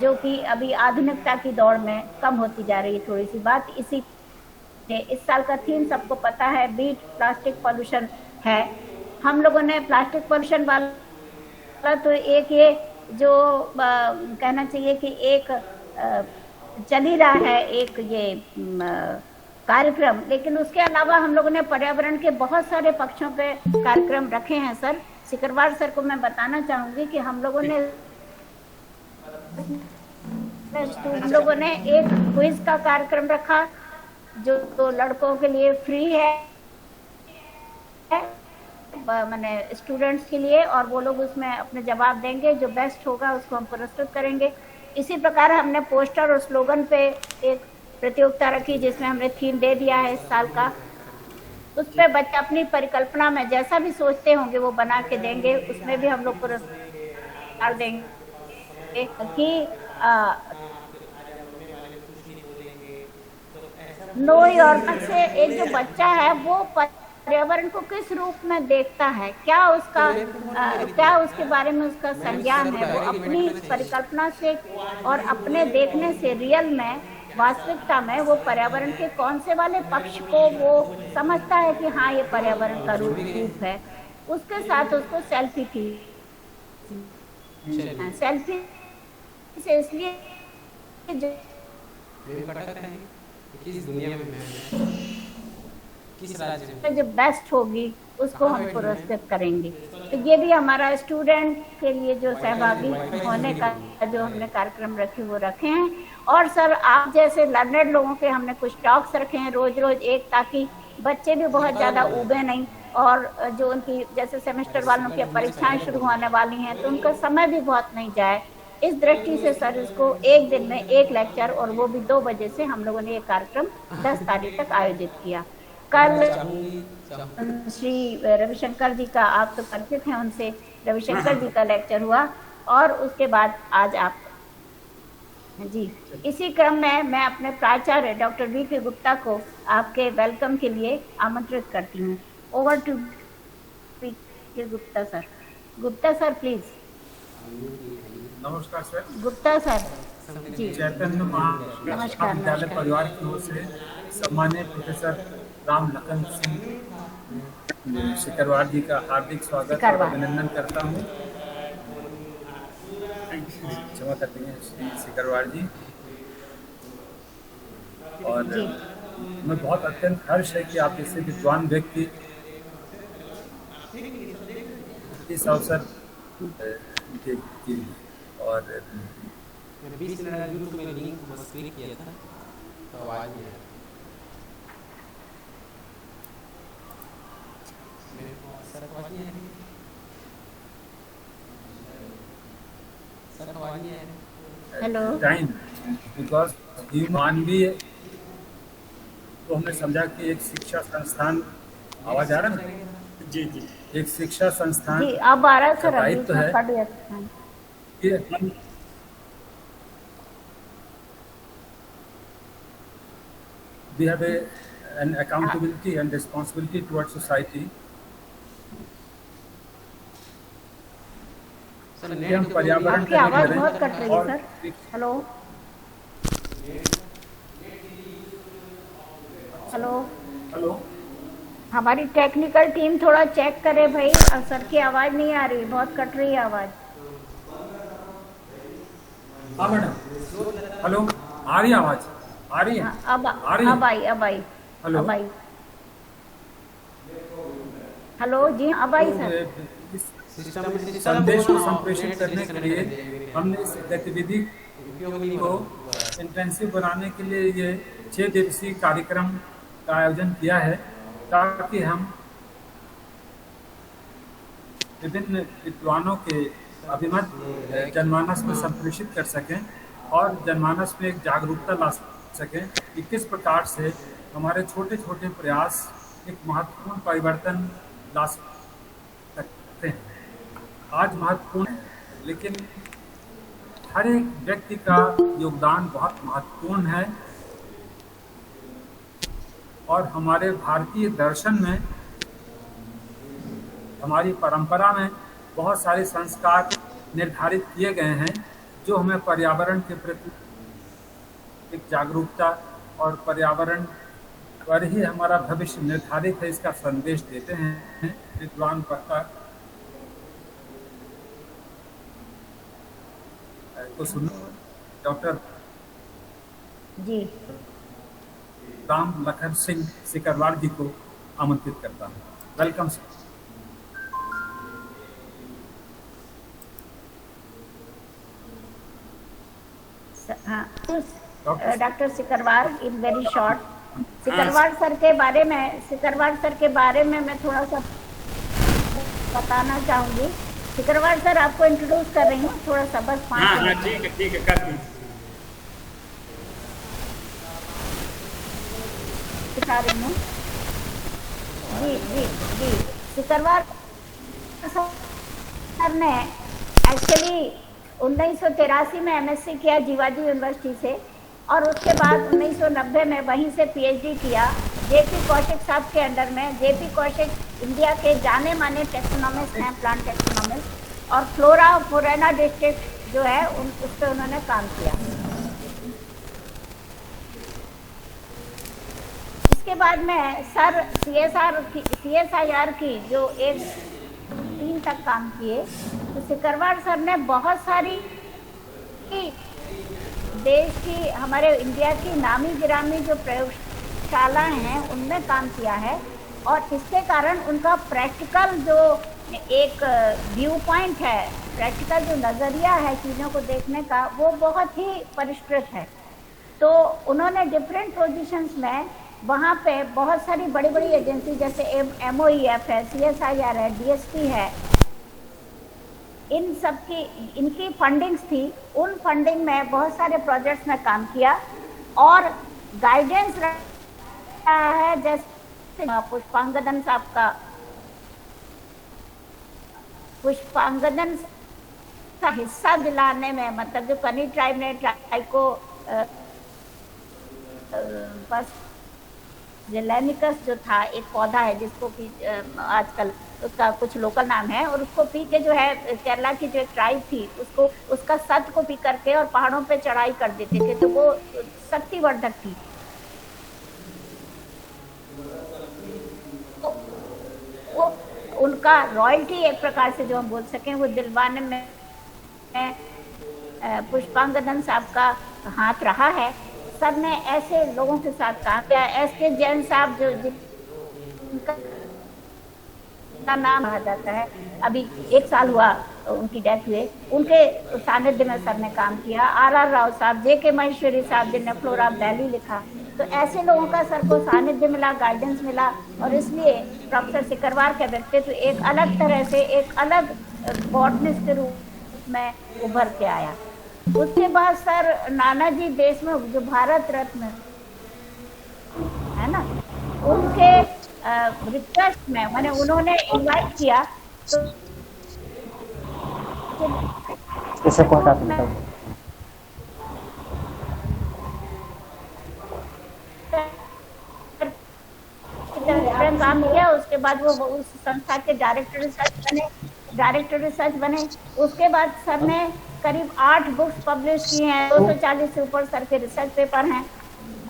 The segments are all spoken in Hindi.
जो कि अभी आधुनिकता की दौड़ में कम होती जा रही है। थोड़ी सी बात इसी, इस साल का थीम सबको पता है, बीट प्लास्टिक पॉल्यूशन है। हम लोगों ने प्लास्टिक पॉल्यूशन वाला तो एक ये जो कहना चाहिए कि एक चल ही रहा है एक ये कार्यक्रम, लेकिन उसके अलावा हम लोगों ने पर्यावरण के बहुत सारे पक्षों पे कार्यक्रम रखे हैं सर। सिकरवार सर को मैं बताना चाहूंगी कि हम लोगों ने एक क्विज का कार्यक्रम रखा जो तो लड़कों के लिए फ्री है, मैंने स्टूडेंट्स के लिए, और वो लोग उसमें अपने जवाब देंगे, जो बेस्ट होगा उसको हम पुरस्कृत करेंगे। इसी प्रकार हमने पोस्टर और स्लोगन पे एक प्रतियोगिता रखी जिसमें हमने थीम दे दिया है इस साल का। उस पे बच्चे अपनी परिकल्पना में जैसा भी सोचते होंगे वो बना के देंगे, उसमें भी हम लोग पुरस्कार देंगे कि नो योर से एक जो बच्चा है वो पर्यावरण को किस रूप में देखता है, क्या उसका क्या उसके बारे में उसका संज्ञान है, वो अपनी परिकल्पना से और अपने देखने से रियल में वास्तविकता में वो पर्यावरण के कौन से वाले पक्ष को वो समझता है कि हाँ ये पर्यावरण का रूप है। उसके साथ उसको सेल्फी थी, सेल्फी से इसलिए किस दुनिया में मैं किस राज्य में जो बेस्ट होगी उसको हम पुरस्कृत करेंगे। तो ये भी हमारा स्टूडेंट के लिए जो सहभागी होने का जो हमने कार्यक्रम रखे वो रखे हैं। और सर आप जैसे लर्नर लोगों के हमने कुछ टॉक्स रखे हैं रोज रोज एक, ताकि बच्चे भी बहुत ज्यादा उबे नहीं, और जो उनकी जैसे सेमेस्टर वालों की परीक्षाएं शुरू होने वाली हैं तो उनका समय भी बहुत नहीं जाए। इस दृष्टि से सर इसको एक दिन में एक लेक्चर, और वो भी 2 बजे से हम लोगों ने ये कार्यक्रम 10 तारीख तक आयोजित किया। कल श्री रविशंकर जी का, आप तो परिचित हैं उनसे, रविशंकर जी का लेक्चर हुआ, और उसके बाद आज आप जी। इसी क्रम में मैं अपने प्राचार्य डॉक्टर वी.के. गुप्ता को आपके वेलकम के लिए आमंत्रित करती हूँ। Over to V K. Gupta sir. Gupta sir please. नमस्कार सर। गुप्ता सर जी। चैतन्य महाविद्यालय परिवार की ओर से सम्मानित प्रोफेसर राम लखन सिंह सिकरवार जी का हार्दिक स्वागत और अभिनंदन करता हूँ। क्षमा करती हैं श्री सिकरवार जी। और मैं बहुत अत्यंत हर्ष है कि आप जैसे विद्वान व्यक्ति इस अवसर के और बीच में यूट्यूब में लिंक बस क्लिक किया था तो आवाज नहीं आई। मेरे को सर आवाज नहीं आ रही, सर आवाज नहीं आ रही। हेलो टाइम बिकॉज मानवीय, तो हमने समझा कि एक शिक्षा संस्थान, आवाज आ रहा है जी जी, एक शिक्षा संस्थान जी अब आ रहा है सर, दायित्व है कि हम we have an accountability and responsibility towards society. हम पर्यावरण आपकी आवाज बहुत कट रही है सर। हेलो हेलो हेलो, हमारी टेक्निकल टीम थोड़ा चेक करे भाई, सर की आवाज नहीं आ रही, बहुत कट रही है आवाज। हाँ मैडम, हेलो आ रही है आवाज? आ रही है? अब आ रही है? अब आई हेलो, अब आई। हेलो जी अब आई सर। संदेश को संप्रेषित करने के लिए हमने इस गतिविधि को इंटेंसिव बनाने के लिए ये 6 दिवसीय कार्यक्रम का आयोजन किया है, ताकि हम विभिन्न विद्वानों के अभिमत जनमानस में संप्रेषित कर सकें और जनमानस में एक जागरूकता ला सकें कि किस प्रकार से हमारे छोटे छोटे प्रयास एक महत्वपूर्ण परिवर्तन ला सकते हैं। आज महत्वपूर्ण है, लेकिन हर एक व्यक्ति का योगदान बहुत महत्वपूर्ण है। और हमारे भारतीय दर्शन में, हमारी परंपरा में बहुत सारे संस्कार निर्धारित किए गए हैं जो हमें पर्यावरण के प्रति एक जागरूकता और पर्यावरण पर ही हमारा भविष्य निर्धारित है इसका संदेश देते हैं। विद्वान वक्ता को सुन डॉक्टर जी राम लखन सिंह सिकरवार जी को आमंत्रित करता हूँ। Welcome sir. हाँ, doctor Sikarwar in very short. Sikarwar sir के बारे में मैं थोड़ा सा बताना चाहूंगी। सिकरवार सर आपको इंट्रोड्यूस कर रही हूँ, थोड़ा सा बस 5 मिनट। ठीक है कर दी। सिखा रही हूँ जी जी जी। सिकरवार सर ने एक्चुअली 1983 में एमएससी किया जीवाजी यूनिवर्सिटी से, और उसके बाद 1990 में वहीं से पीएचडी किया जेपी कौशिक साहब के अंडर में। जेपी कौशिक इंडिया के जाने माने टेक्सोनॉमिस्ट हैं, प्लांट टेक्सोनॉमिस्ट, और फ्लोरा फोरेना डिस्ट्रिक्ट जो है उस पर उन्होंने काम किया। इसके बाद में सर सीएसआईआर की जो एक टीम तक काम किए। तो सिकरवार सर ने बहुत सारी देश की, हमारे इंडिया की नामी गिरामी जो प्रयोगशालाएं हैं उनमें काम किया है, और इसके कारण उनका प्रैक्टिकल जो एक व्यू पॉइंट है, प्रैक्टिकल जो नज़रिया है चीज़ों को देखने का, वो बहुत ही परिष्कृत है। तो उन्होंने डिफरेंट पोजीशंस में वहाँ पे बहुत सारी बड़ी बड़ी एजेंसी जैसे MOEF है, CSIR है, DST है, इन सब की इनकी फंडिंग्स थी। उन फंडिंग में बहुत सारे प्रोजेक्ट्स में काम किया और गाइडेंस रहा है। जैसे पुष्पांगदन का हिस्सा दिलाने में, मतलब जो कनी ट्राइब ने ट्राइब को बस जेलेनिकस जो था एक पौधा है जिसको कि आजकल उसका कुछ लोकल नाम है, और उसको पी के जो है केरला की जो एक ट्राइब थी उसको उसका सत को पी करके और पहाड़ों पे चढ़ाई कर देते थे, तो वो शक्तिवर्धक थी। तो वो उनका रॉयल्टी एक प्रकार से जो हम बोल सकें वो दिलवाने में पुष्पांगदन साहब का हाथ रहा है। सर ने ऐसे लोगों के साथ काम किया। SK जैन साहब जो जिनका नाम कहा जाता है, अभी 1 साल हुआ उनकी डेथ हुए, उनके सानिध्य में सर ने काम किया। RR राव साहब, JK महेश्वरी साहब जिनने फ्लोरा ऑफ दिल्ली लिखा, तो ऐसे लोगों का सर को सानिध्य मिला, गाइडेंस मिला, और इसलिए प्रोफेसर सिकरवार का व्यक्तित्व एक अलग तरह से, एक अलग बॉटनिस्ट के रूप में उभर के आया। उसके बाद सर नानाजी देशमुख जो भारत रत्न है ना, उनके रिक्वेस्ट में मैंने उन्होंने इनवाइट किया, तो इसे कौन काम किया। उसके बाद वो उस संस्था के डायरेक्टर रिसर्च बने। उसके बाद सर ने करीब 8 बुक्स पब्लिश की हैं, 240 से ऊपर सर के रिसर्च पेपर हैं,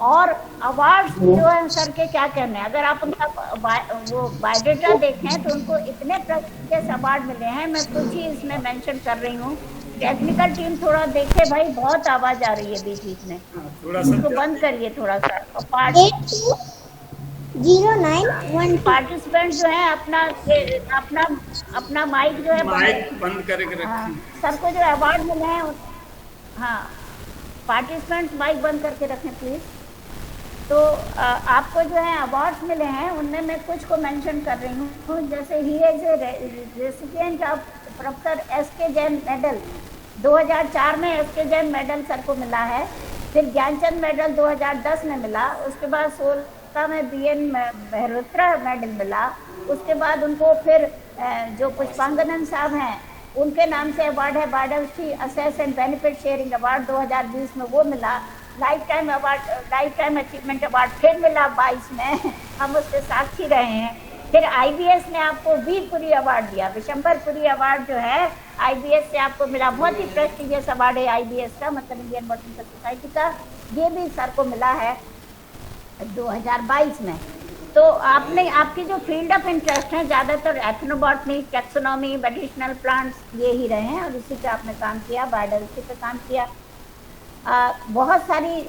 और अवार्ड्स जो है सर के क्या कहने हैं। अगर आप उनका वो बायोडेटा देखें तो उनको इतने प्रेस्टिजियस अवार्ड मिले हैं। मैं कुछ ही इसमें मेंशन कर रही हूँ। टेक्निकल टीम थोड़ा देखे भाई, बहुत आवाज आ रही है बीच बीच में, उसको बंद करिए थोड़ा सा। 09 पार्टिसिपेंट जो है अपना माइक जो है बंद करके रखिए। सर को जो अवार्ड मिले हैं, हाँ पार्टिसिपेंट्स माइक बंद करके रखें प्लीज। तो आपको जो है अवार्ड्स मिले हैं, उनमें मैं कुछ को मेंशन कर रही हूँ। जैसे he is recipient of professor SK Jain medal, 2004 में SK जैन मेडल सर को मिला है। फिर ज्ञानचंद मेडल 2010 में मिला। उसके बाद 16 में BN मेहरोत्रा मेडल मिला। उसके बाद उनको फिर जो पुष्पांगदन साहब हैं उनके नाम से अवार्ड है, biodiversity assess and benefit sharing award 2020 में वो मिला। Life time award, life time achievement award फिर मिला 22 में, हम उसके साक्षी रहे हैं। फिर आईबीएस ने आपको वीरपुरी अवार्ड दिया, विशंबरपुरी अवार्ड जो है आईबीएस से आपको मिला, बहुत ही प्रेस्टिजियस अवार्ड है आईबीएस का, मतलब इंडियन बॉटनिकल सोसाइटी का। ये भी सर को मिला है 2022 में। तो आपने, आपकी जो फील्ड ऑफ इंटरेस्ट है ज़्यादातर एथनोबॉटनी, टैक्सोनॉमी, मेडिसिनल प्लांट्स ये ही रहे हैं और इसी पे आपने काम किया, बायोडाइवर्सिटी पे काम किया। बहुत सारी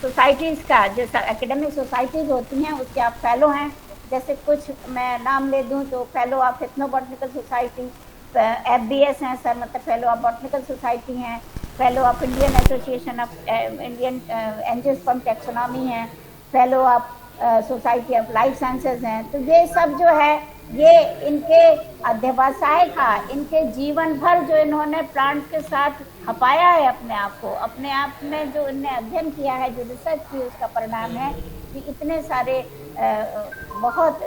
सोसाइटीज़ का, जो एकेडमिक सोसाइटीज़ होती हैं उसके आप फेलो हैं। जैसे कुछ मैं नाम ले दूं तो fellow of ethnobotanical society, FBS हैं सर, मतलब फेलो ऑफ बॉटनिकल सोसाइटी हैं, fellow of Indian association of Indian angiosperm taxonomy हैं, fellow of society of life sciences हैं। तो ये सब जो है ये इनके अध्यवसाय का, इनके जीवन भर जो इन्होंने प्लांट के साथ खपाया है अपने आप को, अपने आप में जो इन्हें अध्ययन किया है, जो रिसर्च की, उसका परिणाम है कि इतने सारे बहुत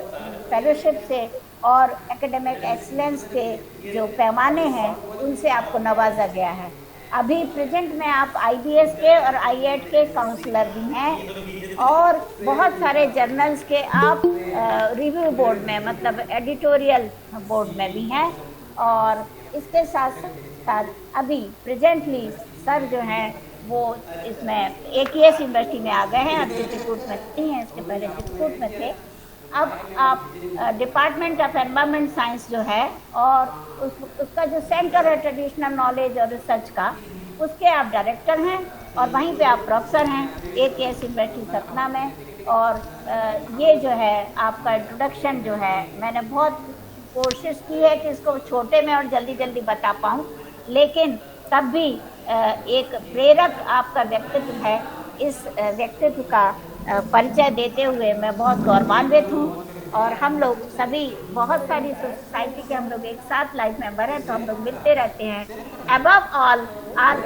फेलोशिप से और एकेडमिक एक्सीलेंस के जो पैमाने हैं उनसे आपको नवाजा गया है। अभी प्रेजेंट में आप IBS के और IET के काउंसलर भी हैं और बहुत सारे जर्नल्स के आप रिव्यू बोर्ड में, मतलब एडिटोरियल बोर्ड में भी हैं। और इसके साथ साथ अभी प्रेजेंटली सर जो हैं वो इसमें AKS यूनिवर्सिटी में आ गए हैं, अब चित्रकूट में नहीं हैं, इसके पहले चित्रकूट में थे। अब आप डिपार्टमेंट ऑफ एनवायरमेंट साइंस जो है और उसका जो सेंटर है ट्रेडिशनल नॉलेज और रिसर्च का, उसके आप डायरेक्टर हैं और वहीं पे आप प्रोफेसर हैं AKS यूनिवर्सिटी सतना में। और ये जो है आपका इंट्रोडक्शन जो है, मैंने बहुत कोशिश की है कि इसको छोटे में और जल्दी जल्दी बता पाऊँ, लेकिन तब भी एक प्रेरक आपका व्यक्तित्व है। इस व्यक्तित्व का परिचय देते हुए मैं बहुत गौरवान्वित हूँ। और हम लोग सभी बहुत सारी सोसाइटी के हम लोग एक साथ लाइफ मेंबर हैं, तो हम लोग मिलते रहते हैं। अबव ऑल आज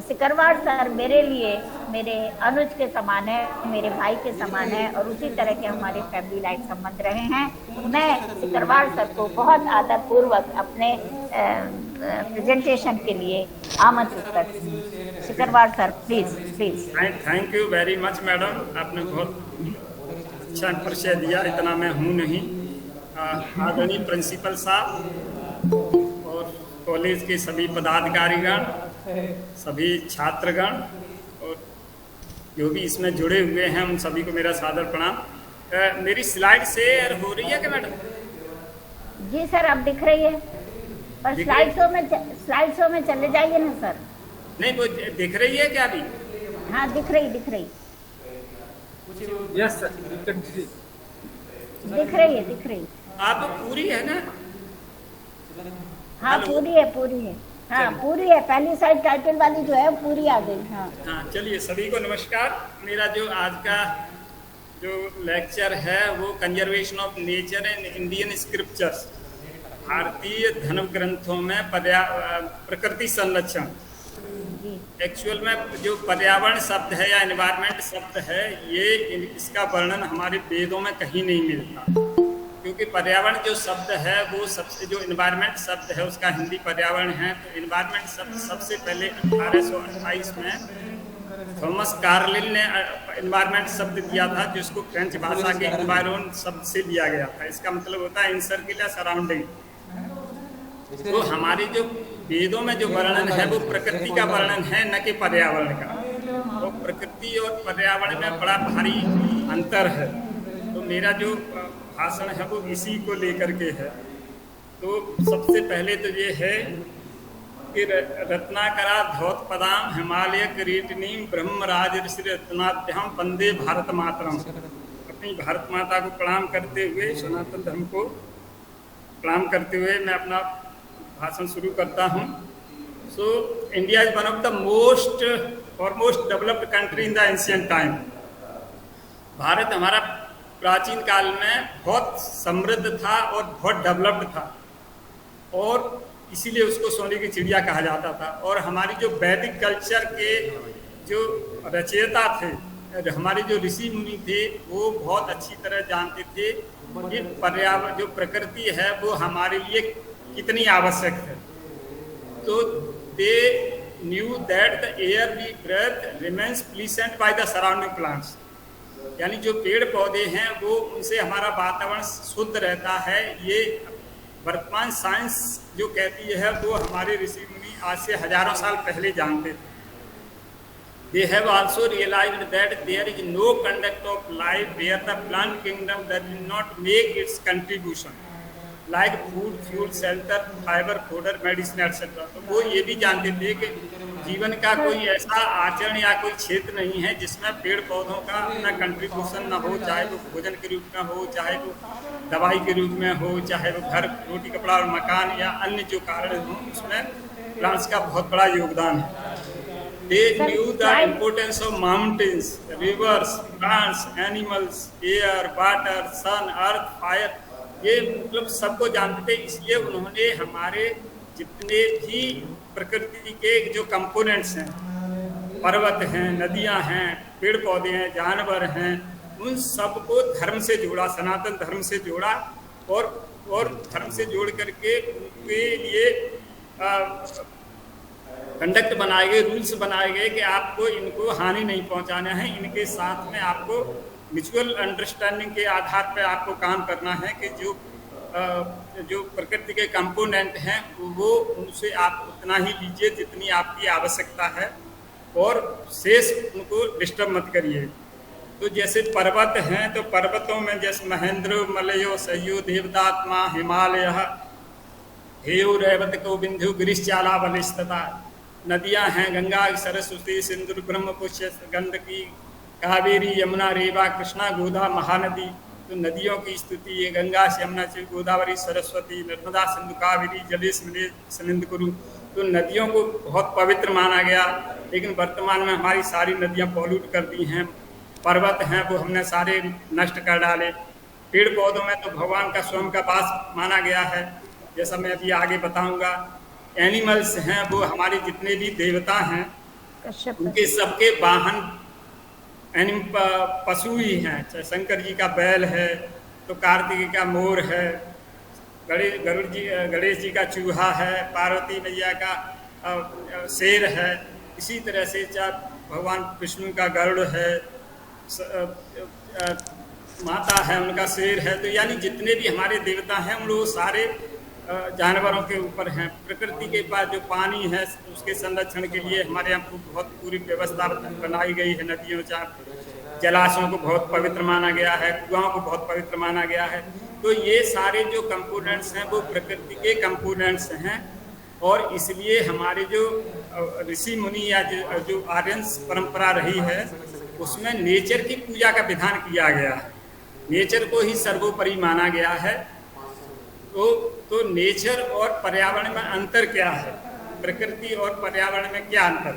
सिकरवार सर मेरे लिए मेरे अनुज के समान है, मेरे भाई के समान है और उसी तरह के हमारे फैमिली लाइफ संबंध रहे हैं। मैं सिकरवार सर को बहुत आदरपूर्वक अपने प्रेजेंटेशन के लिए आमंत्रित करती हूँ। Sikarwar sir please please. Thank you very much madam, आपने बहुत अच्छा परिचय दिया, इतना मैं हूँ नहीं। आदरणीय प्रिंसिपल साहब और कॉलेज के सभी पदाधिकारीगण, सभी छात्रगण और जो भी इसमें जुड़े हुए हैं उन सभी को मेरा सादर प्रणाम। मेरी स्लाइड शेयर हो रही है क्या मैडम? जी सर, अब दिख रही है, पर स्लाइड शो में चले जाइए ना सर। नहीं, वो दिख रही है क्या अभी? हाँ दिख रही। यस सर, दिख रही। आप पूरी है ना? हाँ पूरी है। हाँ पूरी है, पहली साइड टाइटल वाली जो है पूरी आ गई। हाँ चलिए, सभी को नमस्कार। मेरा जो आज का जो लेक्चर है वो conservation of nature and Indian scriptures, भारतीय धर्म ग्रंथों में प्रकृति संरक्षण। एक्चुअल में जो पर्यावरण शब्द है या एनवायरनमेंट शब्द है, ये इसका वर्णन हमारे वेदों में कहीं नहीं मिलता, क्योंकि पर्यावरण जो शब्द है वो सबसे, जो एनवायरनमेंट शब्द है उसका हिंदी पर्यावरण है। तो एनवायरनमेंट शब्द सबसे पहले 1828 में थॉमस कार्लिन ने एनवायरनमेंट शब्द दिया था, जिसको फ्रेंच भाषा के एनवायरन शब्द से लिया गया था। इसका मतलब होता है इनसर्कुलर सराउंडिंग। तो हमारी जो वेदों में जो वर्णन है वो प्रकृति का वर्णन है, न कि पर्यावरण का। तो प्रकृति और पर्यावरण में बड़ा भारी अंतर है। तो मेरा जो भाषण है वो इसी को लेकर के है। तो सबसे पहले तो ये है कि रत्नाकरा धौतपदाम हिमालय किरीटिनीम ब्रह्मराज ऋषि रत्नाभ्याम वंदे भारत मातरम। अपनी भारत माता को प्रणाम करते हुए, सनातन धर्म को प्रणाम करते हुए मैं अपना भाषण शुरू करता हूँ। So India is one of the most developed country in the ancient time. Bharat हमारा प्राचीन काल में बहुत समृद्ध था और बहुत डेवलप्ड था, और इसीलिए उसको सोने की चिड़िया कहा जाता था। और हमारी जो वैदिक कल्चर के जो रचयिता थे, हमारे जो ऋषि मुनि थे, वो बहुत अच्छी तरह जानते थे कि पर्यावरण जो प्रकृति है वो हमारे लिए कितनी आवश्यक है। तो they knew that the air we breathe remains pleasant by the surrounding plants. यानी जो पेड़ पौधे हैं वो उनसे हमारा वातावरण शुद्ध रहता है। ये वर्तमान साइंस जो कहती है वो हमारे ऋषि मुनि आज से हजारों साल पहले जानते थे। They have also realized that there is no conduct of life where the plant kingdom does not make its contribution, like food, fuel, shelter, fiber, fodder, medicine, etc. तो वो ये भी जानते थे कि जीवन का कोई ऐसा आचरण या कोई क्षेत्र नहीं है जिसमें पेड़ पौधों का अपना कंट्रीब्यूशन न हो, चाहे वो भोजन के रूप में हो, चाहे वो दवाई के रूप में हो, चाहे वो घर, रोटी, कपड़ा और मकान या अन्य जो कारण हो, उसमें प्लांट्स का बहुत बड़ा योगदान है। They knew the importance of mountains, rivers, plants, animals, air, water, sun, earth, fire। ये मतलब सबको जानते थे, इसलिए उन्होंने हमारे जितने भी प्रकृति के जो कंपोनेंट्स हैं, पर्वत हैं, नदियां हैं, पेड़ पौधे हैं, जानवर हैं, उन सबको धर्म से जोड़ा, सनातन धर्म से जोड़ा और धर्म से जोड़ करके उनके लिए कंडक्ट बनाए गए, रूल्स बनाए गए कि आपको इनको हानि नहीं पहुंचाना है, इनके साथ में आपको म्यूचुअल अंडरस्टैंडिंग के आधार पर आपको काम करना है कि जो प्रकृति के कंपोनेंट हैं वो उनसे आप उतना ही लीजिए जितनी आपकी आवश्यकता है और शेष उनको डिस्टर्ब मत करिए। तो जैसे पर्वत हैं तो पर्वतों में जैसे महेंद्र, मलयो, सह्यो, देवदात्मा, हिमालय, हेयु, रेवत को, बिंदु, गिरिश्चाला, बलिष्ठता। नदियां हैं गंगा, सरस्वती, सिंधु, ब्रह्मपुत्र, गंडकी, कावेरी, यमुना, रेवा, कृष्णा, गोदा, महानदी। तो नदियों की स्तुति ये गंगा, यमुना, गोदावरी, सरस्वती, नर्मदा, सिंधु, कावेरी, जलेश, मिले, सनिंद कुरु। तो नदियों को बहुत पवित्र माना गया, लेकिन वर्तमान में हमारी सारी नदियां पॉल्यूट कर दी हैं। पर्वत हैं वो हमने सारे नष्ट कर डाले। पेड़ पौधों में तो भगवान का स्वयं का वास माना गया है, जैसा मैं अभी आगे बताऊंगा। एनिमल्स हैं वो हमारे जितने भी देवता हैं उनके सबके वाहन पशु ही हैं। चाहे शंकर जी का बैल है तो कार्तिक का मोर है, गणेश जी का चूहा है, पार्वती मैया का शेर है, इसी तरह से चाहे भगवान विष्णु का गरुड़ है, माता है उनका शेर है। तो यानी जितने भी हमारे देवता हैं उन लोग सारे जानवरों के ऊपर हैं। प्रकृति के पास जो पानी है उसके संरक्षण के लिए हमारे यहाँ बहुत पूरी व्यवस्था बनाई गई है। नदियों, जलाशयों को बहुत पवित्र माना गया है, कुआं को बहुत पवित्र माना गया है। तो ये सारे जो कंपोनेंट्स हैं वो प्रकृति के कंपोनेंट्स हैं और इसलिए हमारे जो ऋषि मुनि या जो आर्यन परंपरा रही है उसमें नेचर की पूजा का विधान किया गया है। नेचर को ही सर्वोपरि माना गया है। तो नेचर और पर्यावरण में अंतर क्या है, प्रकृति और पर्यावरण में क्या अंतर?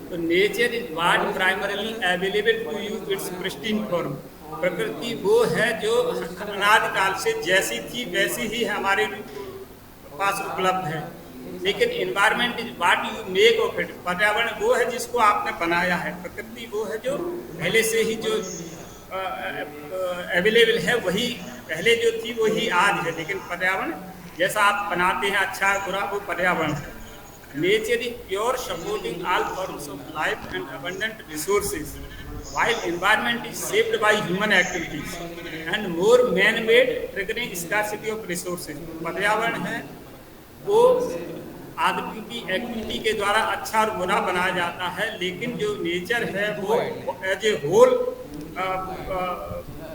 तो nature is what primarily available to you it's pristine form. प्रकृति वो है जो अनादिकाल से जैसी थी वैसी ही हमारे पास उपलब्ध है, लेकिन environment is what you make of it. पर्यावरण वो है जिसको आपने बनाया है, प्रकृति वो है जो पहले से ही जो अवेलेबल है वही पहले जो थी वही आज है, लेकिन पर्यावरण जैसा आप बनाते हैं अच्छा बुरा वो पर्यावरण है। Nature is pure supporting all forms of life and abundant resources while environment is shaped by human activities and more man-made triggering scarcity of resources। पर्यावरण है वो आदमी की एक्टिविटी के द्वारा अच्छा और बुरा बनाया जाता है, लेकिन जो नेचर है वो एज ए होल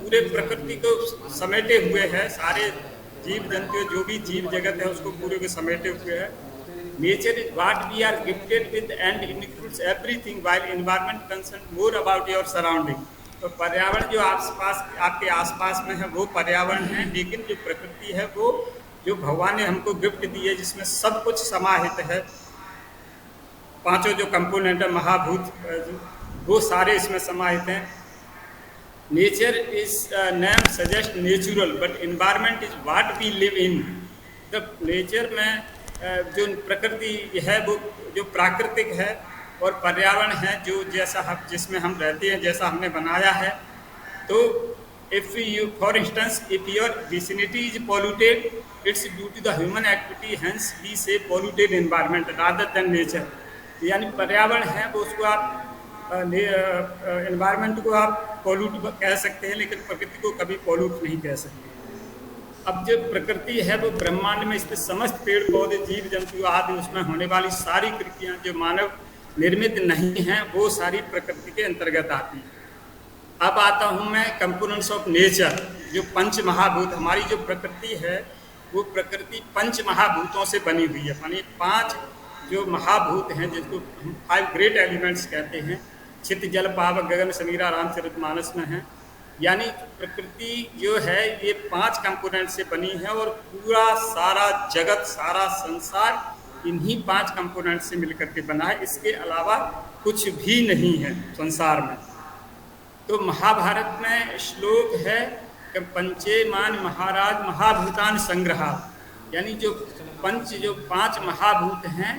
पूरे प्रकृति को समेटे हुए है। सारे जीव जंतु जो भी जीव जगत है उसको पूरे को समेटे हुए है। Nature is what we are gifted with and includes everything while environment concern more about your surrounding. तो पर्यावरण जो आसपास आपके आसपास में है वो पर्यावरण है, लेकिन जो प्रकृति है वो जो भगवान ने हमको गिफ्ट दी है जिसमें सब कुछ समाहित है। पांचों जो कंपोनेंट है महाभूत वो सारे इसमें समाहित हैं। Nature is name suggest natural but environment is what we live in. जब नेचर में जो प्रकृति है वो जो प्राकृतिक है और पर्यावरण है जो जैसा हम जिसमें हम रहते हैं जैसा हमने बनाया है। तो if you for instance if your vicinity is polluted it's due to the human activity, hence we say polluted environment rather than nature. यानी पर्यावरण है वो उसको आप एनवायरनमेंट को आप पॉल्यूट कह सकते हैं, लेकिन प्रकृति को कभी पॉल्यूट नहीं कह सकते। अब जो प्रकृति है वो ब्रह्मांड में स्थित समस्त पेड़ पौधे जीव जंतु आदि उसमें होने वाली सारी कृतियां जो मानव निर्मित नहीं हैं वो सारी प्रकृति के अंतर्गत आती हैं। अब आता हूं मैं कंपोनेंट्स ऑफ नेचर। जो पंच महाभूत हमारी जो प्रकृति है वो प्रकृति पंच महाभूतों से बनी हुई है, यानी 5 जो महाभूत हैं जिसको हम 5 ग्रेट एलिमेंट्स कहते हैं, चित्त जल पावक गगन समीरा रामचरितमानस में है। यानी प्रकृति जो है ये 5 कंपोनेंट से बनी है और पूरा सारा जगत सारा संसार इन्हीं 5 कंपोनेंट से मिलकर के बना है, इसके अलावा कुछ भी नहीं है संसार में। तो महाभारत में श्लोक है कि पंचेमान महाराज महाभूतान संग्रहा, यानी जो 5 महाभूत हैं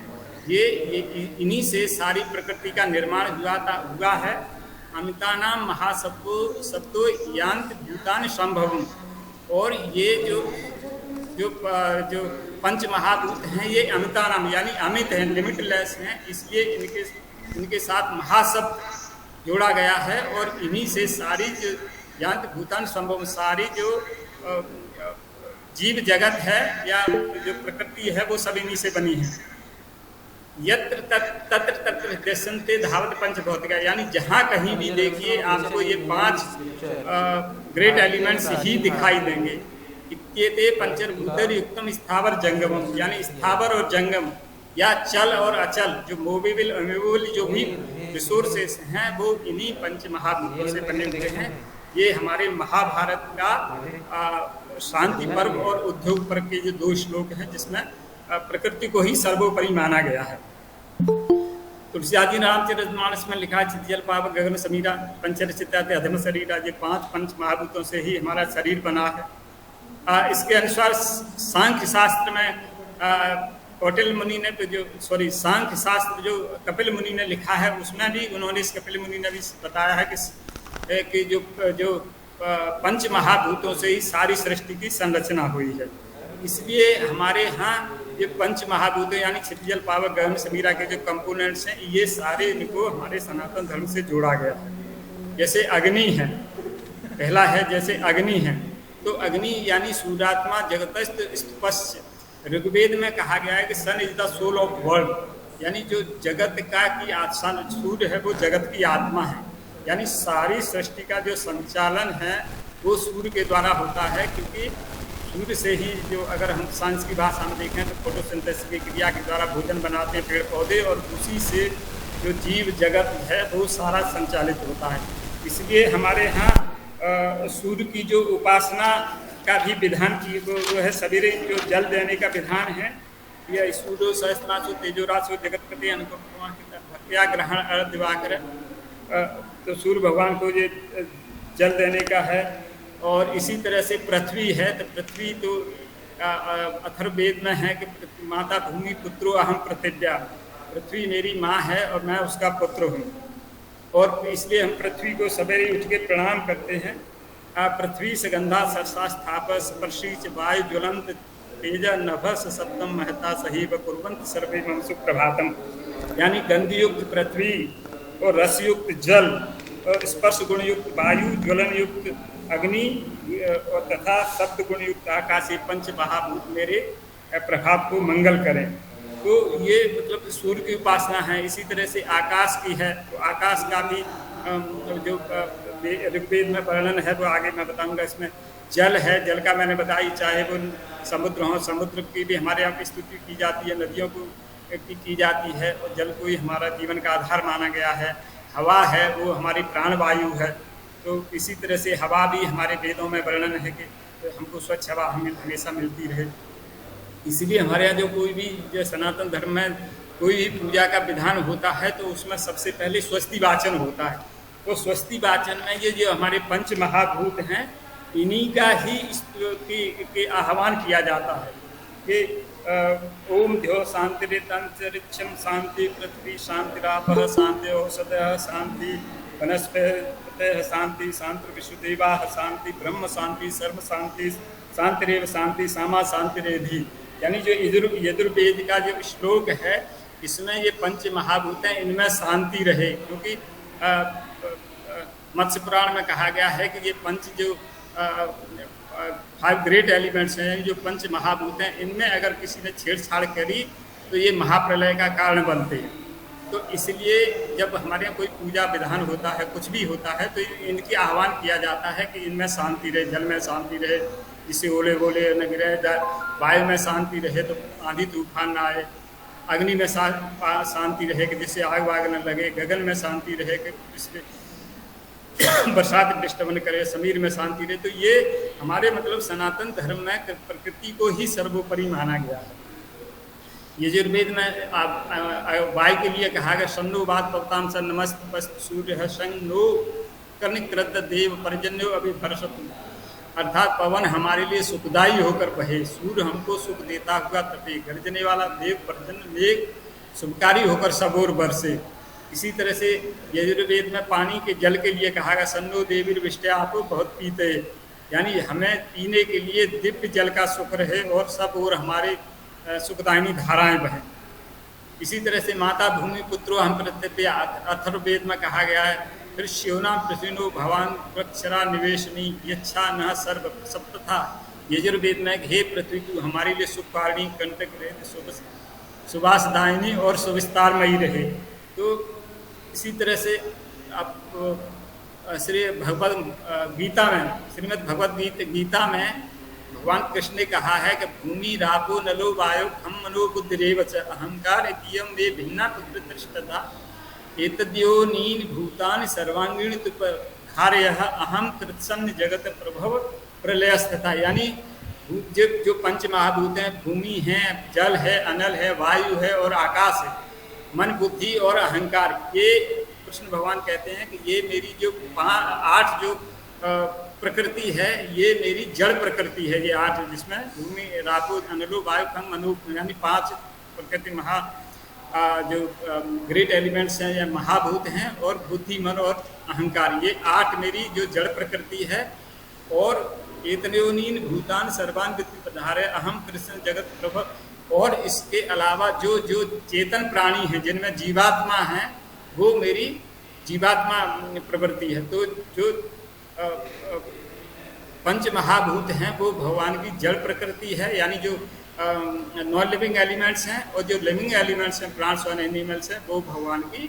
ये इन्हीं से सारी प्रकृति का निर्माण हुआ है। अमितानाम महासत्तो यांत भूतान संभवम, और ये जो 5 महाभूत हैं ये अमितानाम यानी अमित हैं, लिमिटलेस हैं, इसलिए इनके साथ महाशब्द जोड़ा गया है और इन्हीं से सारी जो यांत भूतान संभव सारी जो जीव जगत है या जो प्रकृति है वो सब इन्हीं से बनी है। यत्र तत्र तत्र दृश्यन्ते धावत पंच भौतिका, यानी जहाँ कहीं भी देखिए आपको ये 5 ग्रेट एलिमेंट्स ही दिखाई देंगे। इत्येते पंचभूतर युक्तम स्थावर जंगमम, यानी स्थावर और जंगम या चल और अचल जो मूवेबल अमूवेबल जो भी रिसोर्सेस हैं वो इन्हीं पंच महाभूतों से बने हुए हैं। ये हमारे महाभारत का शांति पर्व और उद्योग पर्व के जो 2 श्लोक हैं जिसमें प्रकृति को ही सर्वोपरि माना गया है। तुलसीदास जी रामचरितमानस में लिखा है चित्त जल पावक गगन समीरा पंचरचिता अधम शरीरा, ये 5 पंच महाभूतों से ही हमारा शरीर बना है। इसके अनुसार सांख्य शास्त्र में कौटिल्य मुनि ने सांख्य शास्त्र जो कपिल मुनि ने लिखा है उसमें भी उन्होंने कपिल मुनि ने भी बताया है कि जो 5 महाभूतों से ही सारी सृष्टि की संरचना हुई है। इसलिए हमारे यहाँ ये 5 महाभूत यानी चित्त जल पावक गगन समीरा के जो कंपोनेंट्स हैं ये सारे इनको हमारे सनातन धर्म से जोड़ा गया है। जैसे अग्नि है, पहला है जैसे अग्नि है, तो अग्नि यानी सूर्यात्मा जगतस्थ स्पष्ट, ऋग्वेद में कहा गया है कि sun is the soul of world, यानी जो जगत का की सूर्य है वो जगत की आत्मा है, यानी सारी सृष्टि का जो संचालन है वो सूर्य के द्वारा होता है। क्योंकि सूर्य से ही जो अगर हम साइंस की भाषा में देखें तो फोटोसिंथेसिस की क्रिया के द्वारा भोजन बनाते हैं पेड़ पौधे, और उसी से जो जीव जगत है वो सारा संचालित होता है। इसलिए हमारे यहाँ सूर्य की जो उपासना का भी विधान की वो है, सवेरे जो जल देने का विधान है, यह सूर्यो सहस्त्रासु तेजोरासु जगतपति अनुपया ग्रहण अर्ध दिवाकर, तो सूर्य भगवान को ये जल देने का है। और इसी तरह से पृथ्वी है, तो पृथ्वी तो अथर्ववेद में है कि माता भूमि पुत्रो अहम पृथिव्या, पृथ्वी मेरी माँ है और मैं उसका पुत्र हूँ, और इसलिए हम पृथ्वी को सवेरे उठ के प्रणाम करते हैं। पृथ्वी से गंधा सरसा स्थापस स्पर्शी वायु ज्वलंत तेज नभस सप्तम महता सहीव कुर्वंत सर्वे मम सुप्रभातम, यानी गंधयुक्त पृथ्वी और रसयुक्त जल और स्पर्श गुणयुक्त वायु ज्वलन युक्त अग्नि और तथा शब्द गुण युक्त आकाश, ये 5 महाभूत मेरे प्रभाव को मंगल करें। तो ये मतलब सूर्य की उपासना है। इसी तरह से आकाश की है, तो आकाश का भी जो ऋग्वेद में वर्णन है वो आगे मैं बताऊंगा। इसमें जल है, जल का मैंने बताई, चाहे वो समुद्र हो, समुद्र की भी हमारे यहाँ की स्तुति की जाती है, नदियों को की जाती है, और जल को ही हमारा जीवन का आधार माना गया है। हवा है वो हमारी प्राणवायु है, तो इसी तरह से हवा भी हमारे वेदों में वर्णन है कि हमको स्वच्छ हवा हमेशा मिलती रहे। इसलिए हमारे यहाँ जो कोई भी जो सनातन धर्म में कोई भी पूजा का विधान होता है तो उसमें सबसे पहले स्वस्ति वाचन होता है। तो स्वस्ति वाचन में ये जो हमारे 5 महाभूत हैं इन्हीं का ही के आह्वान किया जाता है कि ओम ध्यो शांतिरितंतरिक्षम शांति पृथ्वी शांतिरापः शांति औषधः शांति वनस्पतयः शांति शांति विश्वदेवा शांति ब्रह्म शांति सर्व शांति शांतिरेव शांति सामा शांतिरेधि, यानी जो यजुर्वेद का जो श्लोक है इसमें ये 5 महाभूत हैं, इनमें शांति रहे। क्योंकि मत्स्य पुराण में कहा गया है कि ये पंच जो 5 ग्रेट एलिमेंट्स हैं, जो पंच महाभूत हैं, इनमें अगर किसी ने छेड़छाड़ करी तो ये महाप्रलय का कारण बनते हैं। तो इसलिए जब हमारे यहाँ कोई पूजा विधान होता है, कुछ भी होता है, तो इनकी आह्वान किया जाता है कि इनमें शांति रहे, जल में शांति रहे, जिससे ओले गोले न गिरे, वायु में शांति रहे तो आंधी तूफान ना आए, अग्नि में शांति रहे कि जिससे आग वाग न लगे, गगन में शांति रहे कि जिससे बरसात डिस्टर्ब न करे, समीर में शांति रहे। तो ये हमारे मतलब सनातन धर्म में प्रकृति को ही सर्वोपरि माना गया है। यजुर्वेद में वायु के लिए कहा गया शन्नो बात पवताम स नमस्त सूर्य शन्नो कर्णिकृत देव पर्जन्यो अभिभर्षतु, अर्थात पवन हमारे लिए सुखदायी होकर बहे, सूर्य हमको सुख देता हुआ तपे, गर्जने वाला देव पर्जन्य मेघ शुभकारी होकर सब ओर बरसे। इसी तरह से यजुर्वेद में पानी के जल के लिए कहा गया सन्नो देवीर विष्टया आपो बहुत पीते, यानी हमें पीने के लिए दिव्य जल का सुख रहे और सब ओर हमारे सुखदायिनी धाराएं बहें। इसी तरह से माता भूमि पुत्रो हम प्रत्यय अथर्ववेद में कहा गया है फिर श्योना प्रसिनो भवान वृक्षरा निवेशनी यच्छा न सर्व सप्तथा। यजुर्वेद में हे पृथ्वी तू हमारे लिए सुखकारिणी कंटक रहे, सुवासदायिनी और सुविस्तारमयी रहे। तो इसी तरह से आप श्री भगवद गीता में, श्रीमद् भगवद गीता में भगवान कृष्ण ने कहा है कि भूमि रापो नलो वायु खम मनो बुद्धिरेव च अहंकार इत्ययं वे भिन्ना पुत्रतृष्टता एतद्योनीन भूतानि सर्वांगीण तुपहारयः अहम कृत्सन्न जगत प्रभव प्रलयस्तथा। यानी जो पंच महाभूत हैं, भूमि है, जल है, अनल है, वायु है और आकाश है, मन बुद्धि और अहंकार, ये कृष्ण भगवान कहते हैं कि ये मेरी जो 8 जो प्रकृति है, ये मेरी जड़ प्रकृति है। ये 8 जिसमें भूमि रापो अनलो वायु खम मनु, यानी 5 प्रकृति महा जो ग्रेट एलिमेंट्स हैं या महाभूत हैं, और बुद्धि मन और अहंकार, ये 8 मेरी जो जड़ प्रकृति है। और एतनयोनीन भूतान सर्वान वित्ति पधारे अहम कृष्ण जगत प्रभव। और इसके अलावा जो जो चेतन प्राणी हैं जिनमें जीवात्मा हैं, वो मेरी जीवात्मा प्रवृत्ति है। तो जो पंच महाभूत हैं वो भगवान की जड़ प्रकृति है, यानी जो नॉन लिविंग एलिमेंट्स हैं, और जो लिविंग एलिमेंट्स हैं प्लांट्स और एनिमल्स हैं वो भगवान की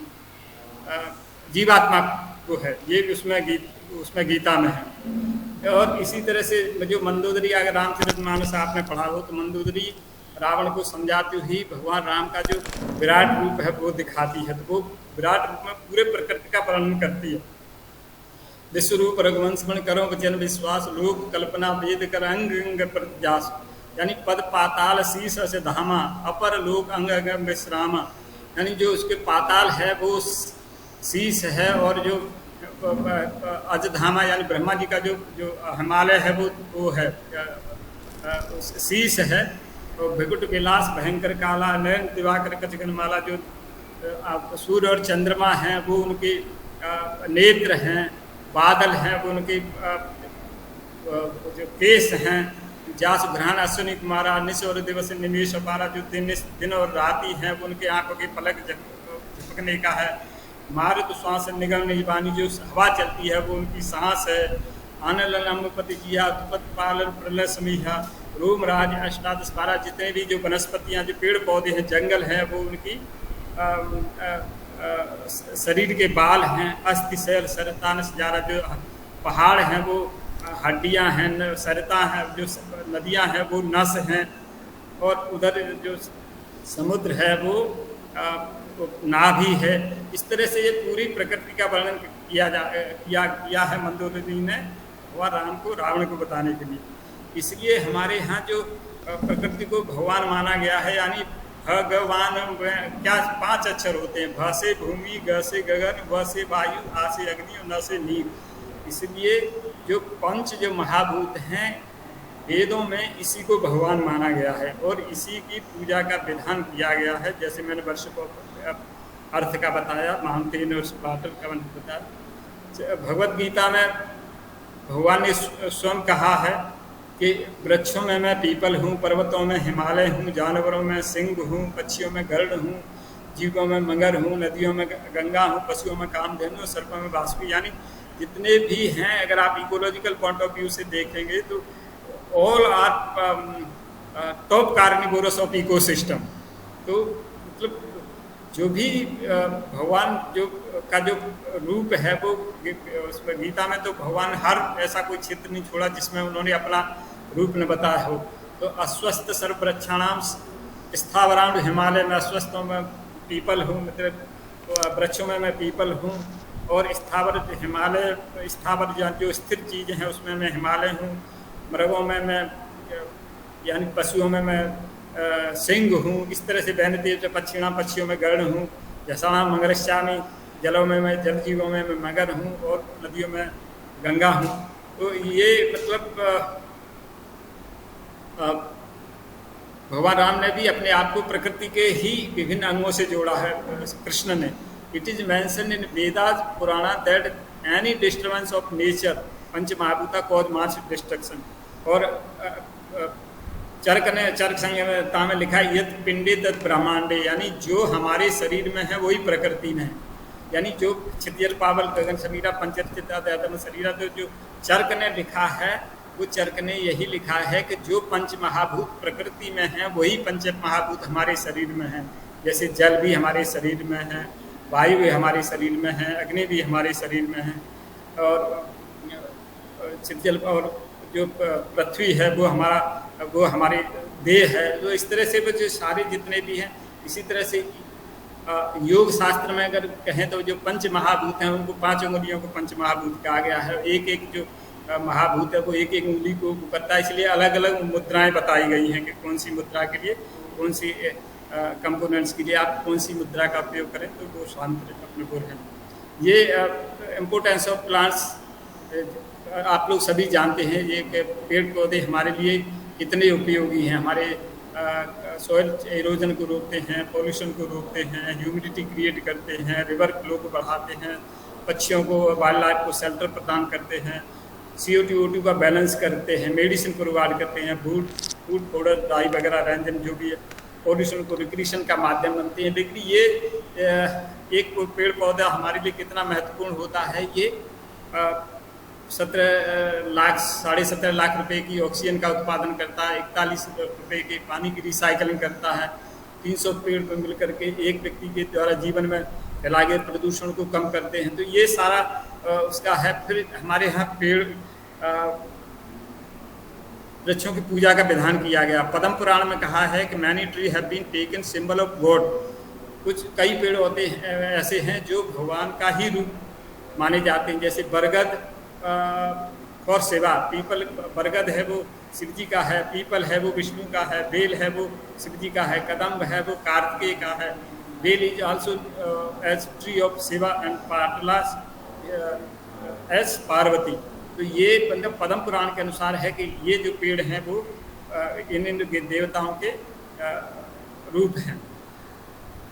जीवात्मा को है। ये उसमें गीता में है। और इसी तरह से जो मंदोदरी, अगर रामचरितमानस आपने पढ़ा हो तो मंदोदरी रावण को समझाती हुई भगवान राम का जो विराट रूप है वो दिखाती है। तो वो विराट रूप में पूरे प्रकृति का वर्णन करती है। विश्वरूप रघुवंश मण करो वचन विश्वास, लोक कल्पना वेद कर अंग अंग प्रत्यास, यानी पद पाताल शीश से धामा, अपर लोक अंग अंग विश्रामा, यानी जो उसके पाताल है वो शीश है, और जो अजधामा यानी ब्रह्मा जी का जो हिमालय है वो है शीश है। तो विकुट विलास भयंकर काला नयन दिवाकर कचकनमाला, जो सूर्य और चंद्रमा हैं वो उनके नेत्र हैं, बादल हैं वो उनके जो केस हैं, जास घ्राण अश्विनी कुमारा निश और दिवस निमेश अपारा, जो दिन और राति हैं वो उनके आंखों के पलक झपकने का है। मारुत श्वास निगम निवानी, जो हवा चलती है वो उनकी सांस है। आनल अम्बपति जिया तुपत पालन प्रलय समीहा, रोम राज अष्टादश 12, जितने भी जो वनस्पतियाँ जो पेड़ पौधे हैं जंगल हैं वो उनकी शरीर के बाल हैं। अस्थि शैल सरतान सजारा, जो पहाड़ हैं वो हड्डियां हैं, सरता हैं, जो नदियां हैं वो नस हैं, और उधर जो समुद्र है वो नाभि है। इस तरह से ये पूरी प्रकृति का वर्णन किया है मंदोदरी ने भगवान राम को रावण को बताने के लिए। इसलिए हमारे यहाँ जो प्रकृति को भगवान माना गया है, यानी भगवान क्या 5 अक्षर होते हैं, भ से भूमि, ग से गगन, व से वायु, आ से अग्नि और न से नीर। इसलिए जो पंच जो महाभूत हैं वेदों में इसी को भगवान माना गया है और इसी की पूजा का विधान किया गया है। जैसे मैंने वर्ष को अर्थ का बताया, माउंटेन और वाटर का बताया। भगवत गीता में भगवान ने स्वयं कहा है कि वृक्षों में मैं पीपल हूँ, पर्वतों में हिमालय हूँ, जानवरों में सिंह हूँ, पक्षियों में गरुड़ हूँ, जीवों में मगर हूँ, नदियों में गंगा हूँ, पशुओं में कामधेनु, सर्पों में बासुकी, यानी जितने भी हैं अगर आप इकोलॉजिकल पॉइंट ऑफ व्यू से देखेंगे तो all are top carnivorous of ecosystem. तो मतलब जो भी भगवान जो रूप है वो उसमें गीता में तो भगवान हर ऐसा कोई क्षेत्र नहीं छोड़ा जिसमें उन्होंने अपना रूप न बताया हो। तो अस्वस्थ सर्ववृक्षाणाम स्थावराम, हिमालय में अस्वस्थों में पीपल हूँ, मतलब वृक्षों में मैं पीपल हूँ, और स्थावर हिमालय, स्थावर जो स्थिर चीज़ें हैं उसमें मैं हिमालय हूँ, मृगों में मैं यानी पशुओं में मैं सिंह हूँ, इस तरह से बैनती पक्षिणाम, पक्षियों में गरुड़ हूँ, जसाणाम मंगलश्यामी, जलों में मैं जल जीवों में मैं मगर हूँ, और नदियों में गंगा हूँ। तो ये मतलब भगवान राम ने भी अपने आप को प्रकृति के ही विभिन्न अंगों से जोड़ा है कृष्ण ने। It is mention in Vedas Purana that any disturbance of nature panch mahabhuta cause mass destruction. और चरक संहिता में लिखा है यद पिंडे तत् ब्रह्मांडे, यानी जो हमारे शरीर में है वही प्रकृति में है। यानी जो क्षितिजल पावल गगन शरीरा पंचम शरीरा, तो जो चरक ने लिखा है वो चरक ने यही लिखा है कि जो पंच महाभूत प्रकृति में है वही पंच महाभूत हमारे शरीर में है। जैसे जल भी हमारे शरीर में है, वायु भी हमारे शरीर में है, अग्नि भी हमारे शरीर में है, और जल और जो पृथ्वी है वो हमारे देह है। तो इस तरह से वो जो सारे जितने भी हैं, इसी तरह से योग शास्त्र में अगर कहें तो जो पंच महाभूत हैं उनको 5 उंगलियों को पंच महाभूत कहा गया है। एक एक जो महाभूत है वो एक एक उंगली को करता है, इसलिए अलग अलग मुद्राएं बताई गई हैं कि कौन सी मुद्रा के लिए, कौन सी कंपोनेंट्स के लिए आप कौन सी मुद्रा का उपयोग करें तो वो शांत अपने को है। ये इम्पोर्टेंस ऑफ प्लांट्स आप लोग सभी जानते हैं, ये पेड़ पौधे हमारे लिए कितने उपयोगी हैं। हमारे सॉइल एरोजन को रोकते हैं, पॉल्यूशन को रोकते हैं, ह्यूमिडिटी क्रिएट करते हैं, रिवर फ्लो को बढ़ाते हैं, पक्षियों को वाइल्ड लाइफ को शेल्टर प्रदान करते हैं, CO2 का बैलेंस करते हैं, मेडिसिन को प्रोवाइड करते हैं, फूड पाउडर, डाई वगैरह, व्यंजन जो भी है, पॉल्यूशन को रिक्रिएशन का माध्यम बनते हैं। लेकिन ये एक पेड़ पौधा हमारे लिए कितना महत्वपूर्ण होता है, ये 17.5 लाख रुपए की ऑक्सीजन का उत्पादन करता है, 41 रुपए के पानी की रिसाइकलिंग करता है, 300 पेड़ को मिल करके एक व्यक्ति के द्वारा जीवन में फैलाए गए प्रदूषण को कम करते हैं। तो ये सारा उसका है। फिर हमारे यहाँ पेड़ वृक्षों की पूजा का विधान किया गया। पद्म पुराण में कहा है कि many tree have been taken symbol of god. कई पेड़ होते हैं ऐसे हैं जो भगवान का ही रूप माने जाते हैं, जैसे बरगद फॉर सेवा, पीपल बरगद है वो शिव जी का है, पीपल है वो विष्णु का है, बेल है वो शिव जी का है, कदम्ब है वो कार्तिकेय का है। Bel is also as tree of Shiva and patalas as Parvati. तो ये मतलब पद्म पुराण के अनुसार है कि ये जो पेड़ हैं वो इन देवताओं के रूप हैं।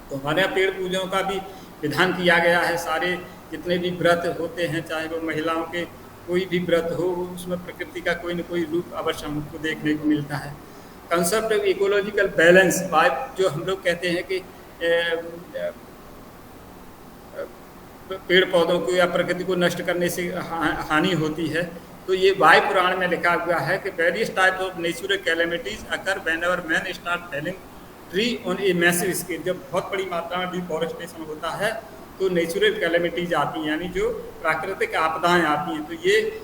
तो हमारे यहाँ पेड़ पूजों का भी विधान किया गया है। सारे जितने भी व्रत होते हैं, चाहे वो महिलाओं के कोई भी व्रत हो, उसमें प्रकृति का कोई न कोई रूप अवश्य हमको देखने को मिलता है। कंसेप्ट ऑफ इकोलॉजिकल बैलेंस, जो हम लोग कहते हैं कि पेड़ पौधों को या प्रकृति को नष्ट करने से हानि होती है, तो ये वायु पुराण में लिखा हुआ है कि various type of natural calamities occur whenever man start felling tree on a massive scale. जब बहुत बड़ी मात्रा में डिफॉरेस्टेशन होता है तो नेचुरल कैलेमिटीज आती हैं, यानी जो प्राकृतिक आपदाएं आती हैं। तो ये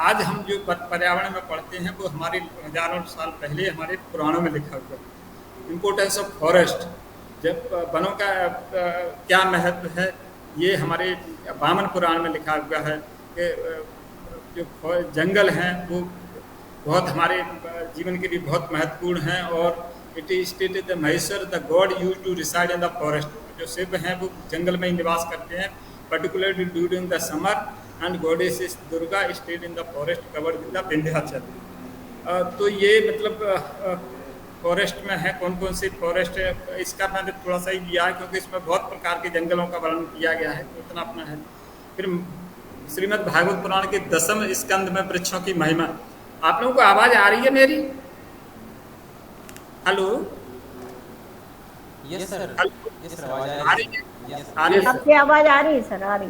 आज हम जो पर्यावरण में पढ़ते हैं वो हमारे हजारों साल पहले हमारे पुराणों में लिखा हुआ है। इम्पोर्टेंस ऑफ फॉरेस्ट, जब वनों का क्या महत्व है, ये हमारे वामन पुराण में लिखा हुआ है कि जो जंगल हैं वो बहुत हमारे जीवन के लिए बहुत महत्वपूर्ण हैं। और it is stated the Maheshwar the god use to reside in the forest. जो शिव हैं वो जंगल में ही निवास करते हैं, particularly during the summer, and goddess Durga stayed in the forest covered with the Vindhyachal. तो ये मतलब फॉरेस्ट में है, कौन कौन से फॉरेस्ट है इसका मैंने थोड़ा सा ही लिया है क्योंकि इसमें बहुत प्रकार के जंगलों का वर्णन किया गया है, तो इतना अपना है। फिर श्रीमद् भागवत पुराण के 10वें स्कंद में वृक्षों की महिमा। आप लोगों को आवाज़ आ रही है मेरी? Hello, yes sir, yes sir, आवाज आ आ रही रही है? है। यस आ रही है? आपकी आवाज आ रही है सर, आ रही।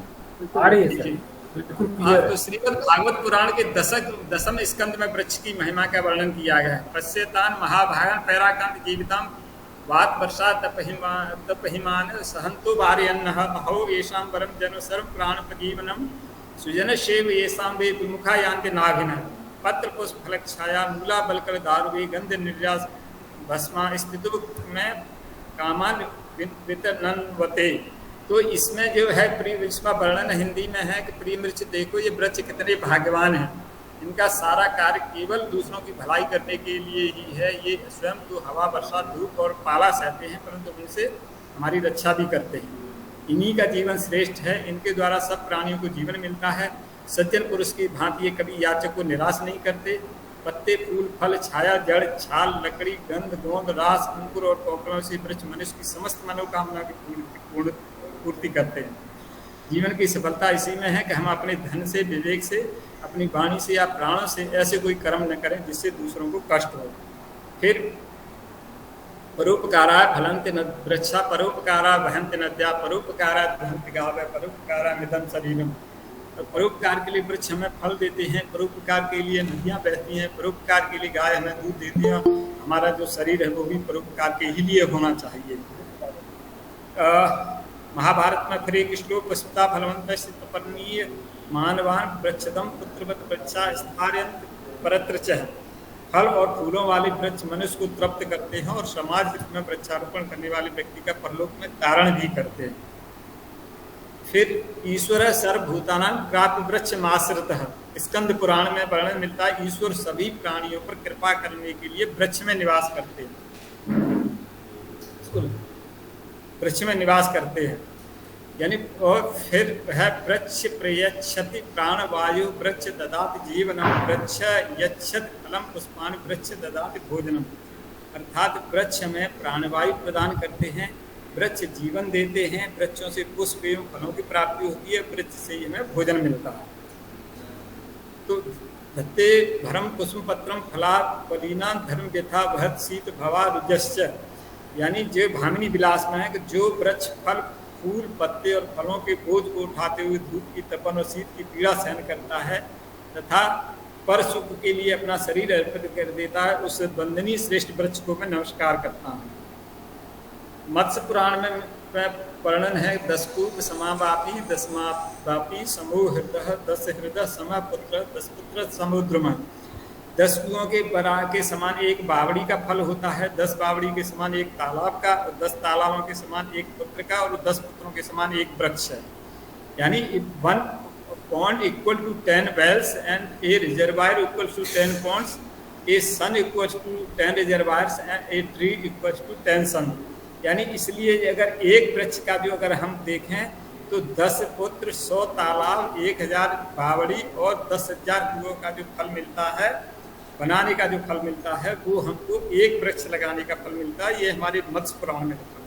आ रही है सर, बिल्कुल क्लियर तो है। श्रीमद् भागवत पुराण के दसम स्कंद में वृक्ष की महिमा का वर्णन किया गया है। पश्यतान महाभागन पैराकांत जीवितम वात वर्षा तपहिमान सहंतो वारयन्नः अहो येषां परम जन सर्व प्राण प्रजीवनम सुजन शेव येषां वे विमुखा यान्ति नाभिनः पत्र पुष्प फलक छाया मूला बलकर दारुवे गंध निर्यास भस्मा स्थितु में कामान वितनन्वते। तो इसमें जो है प्रिय वृक्ष का वर्णन हिंदी में है कि प्रिय वृक्ष देखो ये वृक्ष कितने भाग्यवान हैं, इनका सारा कार्य केवल दूसरों की भलाई करने के लिए ही है। ये स्वयं तो हवा वर्षा धूप और पाला सहते हैं परंतु उनसे हमारी रक्षा भी करते हैं। इन्हीं का जीवन श्रेष्ठ है, इनके द्वारा सब प्राणियों को जीवन मिलता है। सज्जन पुरुष की भांति ये कभी याचक को निराश नहीं करते। पत्ते फूल फल छाया जड़ छाल लकड़ी गंध गोंद रास अंकुर और कोकलों से वृक्ष मनुष्य की समस्त मनोकामना की पूर्ति करते हैं। जीवन की सफलता इसी में है कि हम अपने धन से विवेक से अपनी वाणी से या प्राणों से ऐसे कोई कर्म न करें जिससे दूसरों को कष्ट हो। फिर परोपकारा फलंत न वृक्षा परोपकारा वहंत नद्या परोपकारा दहंत गावे परोपकारा मिदम शरीरम। परोपकार के लिए वृक्ष हमें फल देते हैं, परोपकार के लिए नदियाँ बहती हैं, परोपकार के लिए गाय हमें दूध देती है। हमारा जो शरीर है वो भी परोपकार के ही लिए होना चाहिए। महाभारत में फिर एक श्लोक पशुता फलवंत तपनीय मानवान वृक्षदम पुत्रवत वृक्षा स्थार्यंत परत्र च। फल और फूलों वाले वृक्ष मनुष्य को तृप्त करते हैं और समाज हित में वृक्षारोपण करने वाले व्यक्ति का परलोक में तारण भी करते हैं। फिर ईश्वर सर्वभूतानां प्राप्त वृक्ष माश्रितः स्कंद पुराण में वर्णन मिलता है। ईश्वर सभी प्राणियों पर कृपा करने के लिए वृक्ष में निवास करते हैं, वृक्ष में निवास करते हैं। यानी और फिर वह वृक्ष प्रयच्छति प्राणवायु वृक्ष ददाति जीवनम वृक्ष यच्छत फलम पुष्पानि वृक्ष ददाति भोजनम। अर्थात वृक्ष में प्राणवायु प्रदान करते हैं, वृक्ष जीवन देते हैं, वृक्षों से पुष्प एवं फलों की प्राप्ति होती है, वृक्ष से हमें भोजन मिलता है। तो धत्ते भरम कुसुम पत्रम फला बलीना धर्म व्यथा भरत शीत भवा रुजश्च। यानी जो भामिनी विलास में है कि जो वृक्ष फल फूल पत्ते और फलों के बोझ को उठाते हुए धूप की तपन और शीत की पीड़ा सहन करता है तथा पर सुख के लिए अपना शरीर अर्पित कर देता है, उस वंदनीय श्रेष्ठ वृक्ष को मैं नमस्कार करता हूँ। मत्स्य पुराण में वर्णन है दशकूप समावापी दशमावापी समूह हृदय दस हृदय समा पुत्र दस पुत्र समुद्र में। 10 कुओं के समान एक बावड़ी का फल होता है, 10 बावड़ी के समान एक तालाब का, 10 तालाबों के समान एक पुत्र का और 10 पुत्रों के समान एक वृक्ष है। यानी 1 pond equal to 10 wells and a reservoir equal to 10 ponds, a sun equals to 10 reservoirs and a tree equals to 10 sun। यानी इसलिए अगर एक वृक्ष का जो अगर हम देखें तो 10 पुत्र 100 तालाब 1000 बावड़ी और 10,000 कुओं का जो फल मिलता है बनाने का जो फल मिलता है वो हमको एक वृक्ष लगाने का फल मिलता है। ये हमारे मत्स्य पुराण में लिखा है।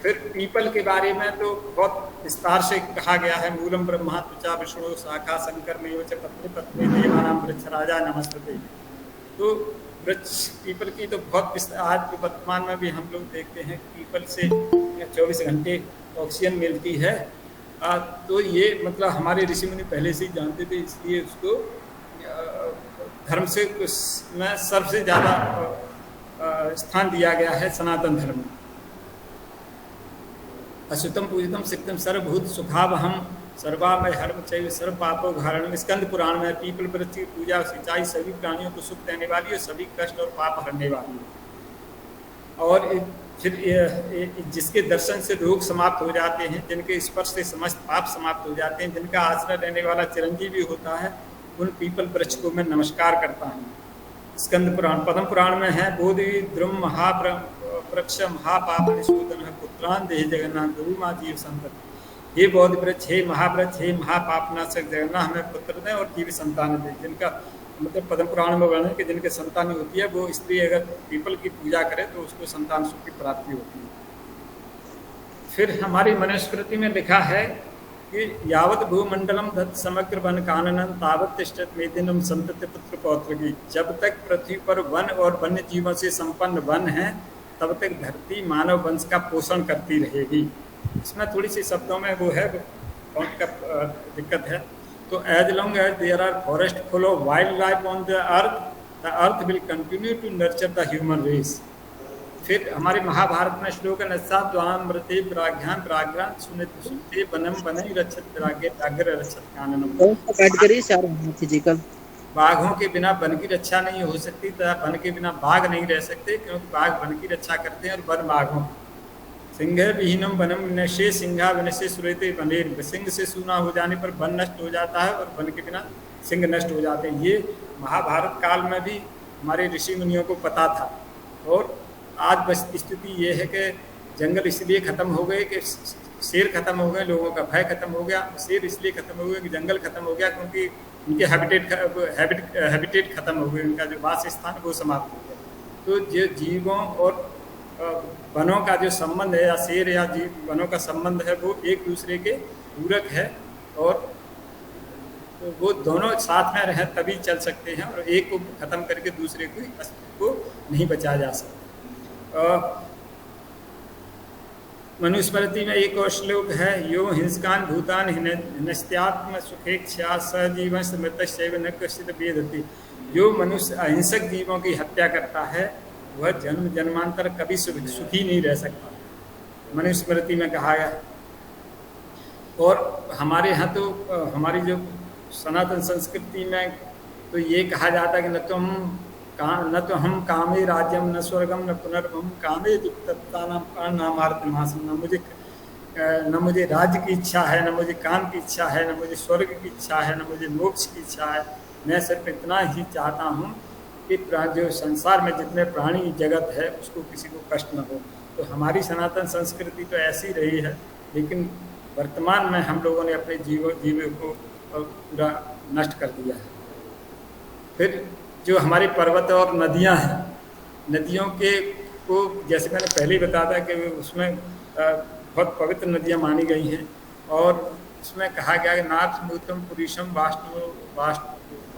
फिर पीपल के बारे में तो बहुत विस्तार से कहा गया है। मूलम ब्रह्मा त्वचा विष्णु शाखा शंकर में च पत्नी पत्नी देवानाम वृक्ष राजा नमस्ते। तो वृक्ष पीपल की तो बहुत आज वर्तमान में भी हम लोग देखते हैं पीपल से 24 घंटे ऑक्सीजन मिलती है। तो ये मतलब हमारे ऋषि मुनि पहले से ही जानते थे, इसलिए उसको धर्म से में सबसे ज़्यादा स्थान दिया गया है सनातन धर्म में। अश्रुतम पूजितम सिक्तम सर्वभूत सुखावहम सर्वामय हर्म चैव सर्व पापो घारण। स्कंद पुराण में पीपल वृक्ष की पूजा सिंचाई सभी प्राणियों को सुख देने वाली है, सभी कष्ट और पाप हरने वाली है। और फिर जिसके दर्शन से रोग समाप्त हो जाते हैं, जिनके स्पर्श से समस्त पाप समाप्त हो जाते हैं, जिनका आश्रय रहने वाला चिरंजीवी होता है, उन पीपल वृक्ष को मैं नमस्कार करता हूँ। स्कंद पुराण पद्म पुराण में है बोधि द्रुम महावृक्ष महापाप निशूदन पुत्रान देह जगन्नाथ गुरु माँ जीव संपत्ति। हे बोधि वृक्ष, हे महावृक्ष, हे महापापनाशक जगन्नाथ हमें पुत्र दें और जीव संतान दें। जिनका मतलब पद्म पुराण में वर्णन कि जिनके संतान होती है वो स्त्री अगर पीपल की पूजा करे तो उसको संतान सुख की प्राप्ति होती है। फिर हमारी मनुस्मृति में लिखा है कि यावत भूमंडलम दत्त समग्र वन काननम तावत तिष्ठत मेदिनम संतति पुत्र पौत्र की। जब तक पृथ्वी पर वन और वन्य जीवों से संपन्न वन है तब तक धरती मानव वंश का पोषण करती रहेगी। इसमें थोड़ी सी शब्दों में वो है काउंट का दिक्कत है। तो as long as there are forest full of wild life on the earth will continue to nurture the human race. फिर हमारे महाभारत में श्लोक नस्साद्वामृते प्राज्ञान प्राज्ञान सुनित सुनते वनम वनई रक्षत प्राज्ञ व्याघ्र रक्षत काननम। फिजिकल बाघों के बिना वन की रक्षा नहीं हो सकती तथा वन के बिना बाघ नहीं रह सकते, क्योंकि बाघ वन की रक्षा करते हैं और वन बाघों। सिंह विहीनम वनम नशे सिंहा वनसे सुरते वनेर। सिंह से सूना हो जाने पर वन नष्ट हो जाता है और वन के बिना सिंह नष्ट हो जाते हैं। ये महाभारत काल में भी हमारे ऋषि मुनियों को पता था। और आज बस स्थिति ये है कि जंगल इसलिए ख़त्म हो गए कि शेर खत्म हो गए, लोगों का भय खत्म हो गया। शेर इसलिए खत्म हो गया कि जंगल खत्म हो गया, क्योंकि उनके हैबिटेट खत्म हो गए, उनका जो वास स्थान वो समाप्त हो गया। तो जो जीवों और वनों का जो संबंध है, या शेर या वनों का संबंध है, वो एक दूसरे के पूरक है और वो दोनों साथ में रहें तभी चल सकते हैं, और एक को ख़त्म करके दूसरे को नहीं बचाया जा सकता। मनुस्मृति में एक और श्लोक है, यो हिंसकान भूतान हिनस्त्यात्म सुखेक्षा सजीवन स्मृतशैव न कश्चित वेदति। जो मनुष्य अहिंसक जीवों की हत्या करता है वह जन्म जन्मांतर कभी सुखी नहीं रह सकता, मनुस्मृति में कहा गया। और हमारे यहाँ तो हमारी जो सनातन संस्कृति में तो ये कहा जाता है कि न तो हम कामे राज्यम न स्वर्गम न पुनर्भम कामे नामार्थमासम। न मुझे राज्य की इच्छा है, न मुझे काम की इच्छा है, न मुझे स्वर्ग की इच्छा है, न मुझे मोक्ष की इच्छा है। मैं सिर्फ इतना ही चाहता हूँ कि जो संसार में जितने प्राणी जगत है उसको किसी को कष्ट न हो। तो हमारी सनातन संस्कृति तो ऐसी रही है, लेकिन वर्तमान में हम लोगों ने अपने जीव को पूरा नष्ट कर दिया है। फिर जो हमारे पर्वत और नदियां हैं, नदियों के को जैसे मैंने पहले ही बताया था कि उसमें बहुत पवित्र नदियां मानी गई हैं। और उसमें कहा गया कि नाथ नूतम पुरुषम